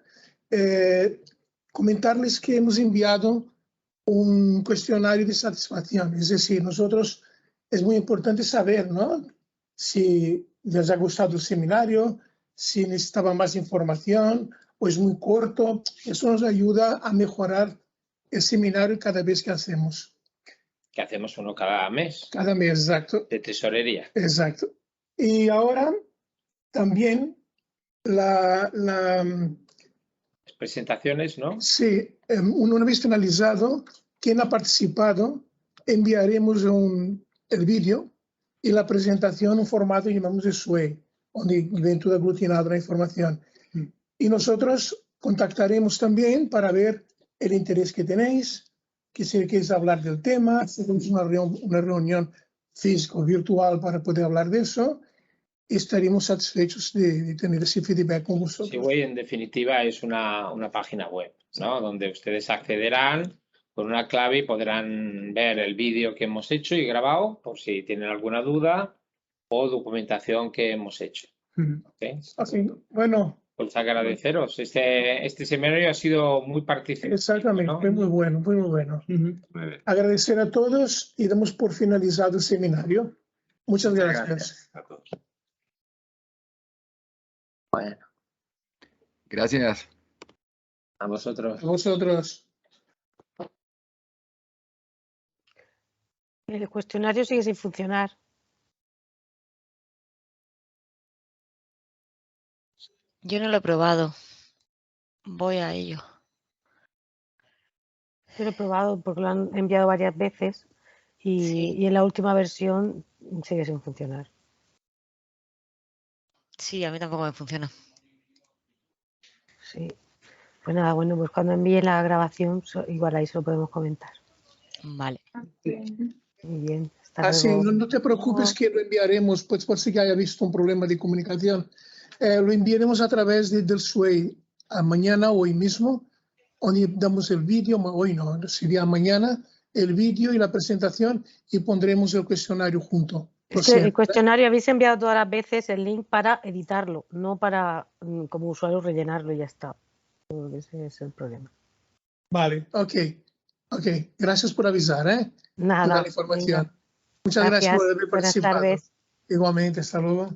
Comentarles que hemos enviado un cuestionario de satisfacción, es decir, nosotros es muy importante saber, ¿no? Si les ha gustado el seminario, si necesitaban más información o es muy corto. Eso nos ayuda a mejorar el seminario cada vez que hacemos. Que hacemos uno cada mes. Cada mes, exacto. De tesorería. Exacto. Y ahora también las presentaciones, ¿no? Sí, una vez finalizado, quien ha participado, enviaremos el vídeo y la presentación en formato llamamos de SWAY, donde viene todo aglutinado la información. Y nosotros contactaremos también para ver el interés que tenéis, que si queréis hablar del tema, hacemos una reunión física o virtual para poder hablar de eso. Estaremos satisfechos de tener ese feedback con vosotros. Seaway, en definitiva, es una página web, ¿no? Donde ustedes accederán con una clave y podrán ver el vídeo que hemos hecho y grabado, por si tienen alguna duda, o documentación que hemos hecho. ¿Okay? Okay, bueno. Pues agradeceros. Este seminario ha sido muy participativo. Exactamente, ¿no? Fue muy bueno, muy bueno. Agradecer a todos y damos por finalizado el seminario. Muchas gracias. A todos. Bueno. Gracias. A vosotros. A vosotros. El cuestionario sigue sin funcionar. Yo no lo he probado. Voy a ello. Yo lo he probado porque lo han enviado varias veces y en la última versión sigue sin funcionar. Sí, a mí tampoco me funciona. Sí. Pues nada, bueno, pues cuando envíe la grabación igual ahí se lo podemos comentar. Vale. Muy bien. Hasta Así, luego. no te preocupes que lo enviaremos, pues por si que haya visto un problema de comunicación. Lo enviaremos a través del SUEI a mañana, hoy mismo, donde damos el vídeo, hoy no, sería mañana, el vídeo y la presentación y pondremos el cuestionario junto. Es que el cuestionario habéis enviado todas las veces el link para editarlo, no para como usuario rellenarlo y ya está. Ese es el problema. Vale, ok. Gracias por avisar, ¿eh? Nada. Toda la información. Venga. Muchas gracias por haber Buenas participado. tardes. Igualmente, hasta luego.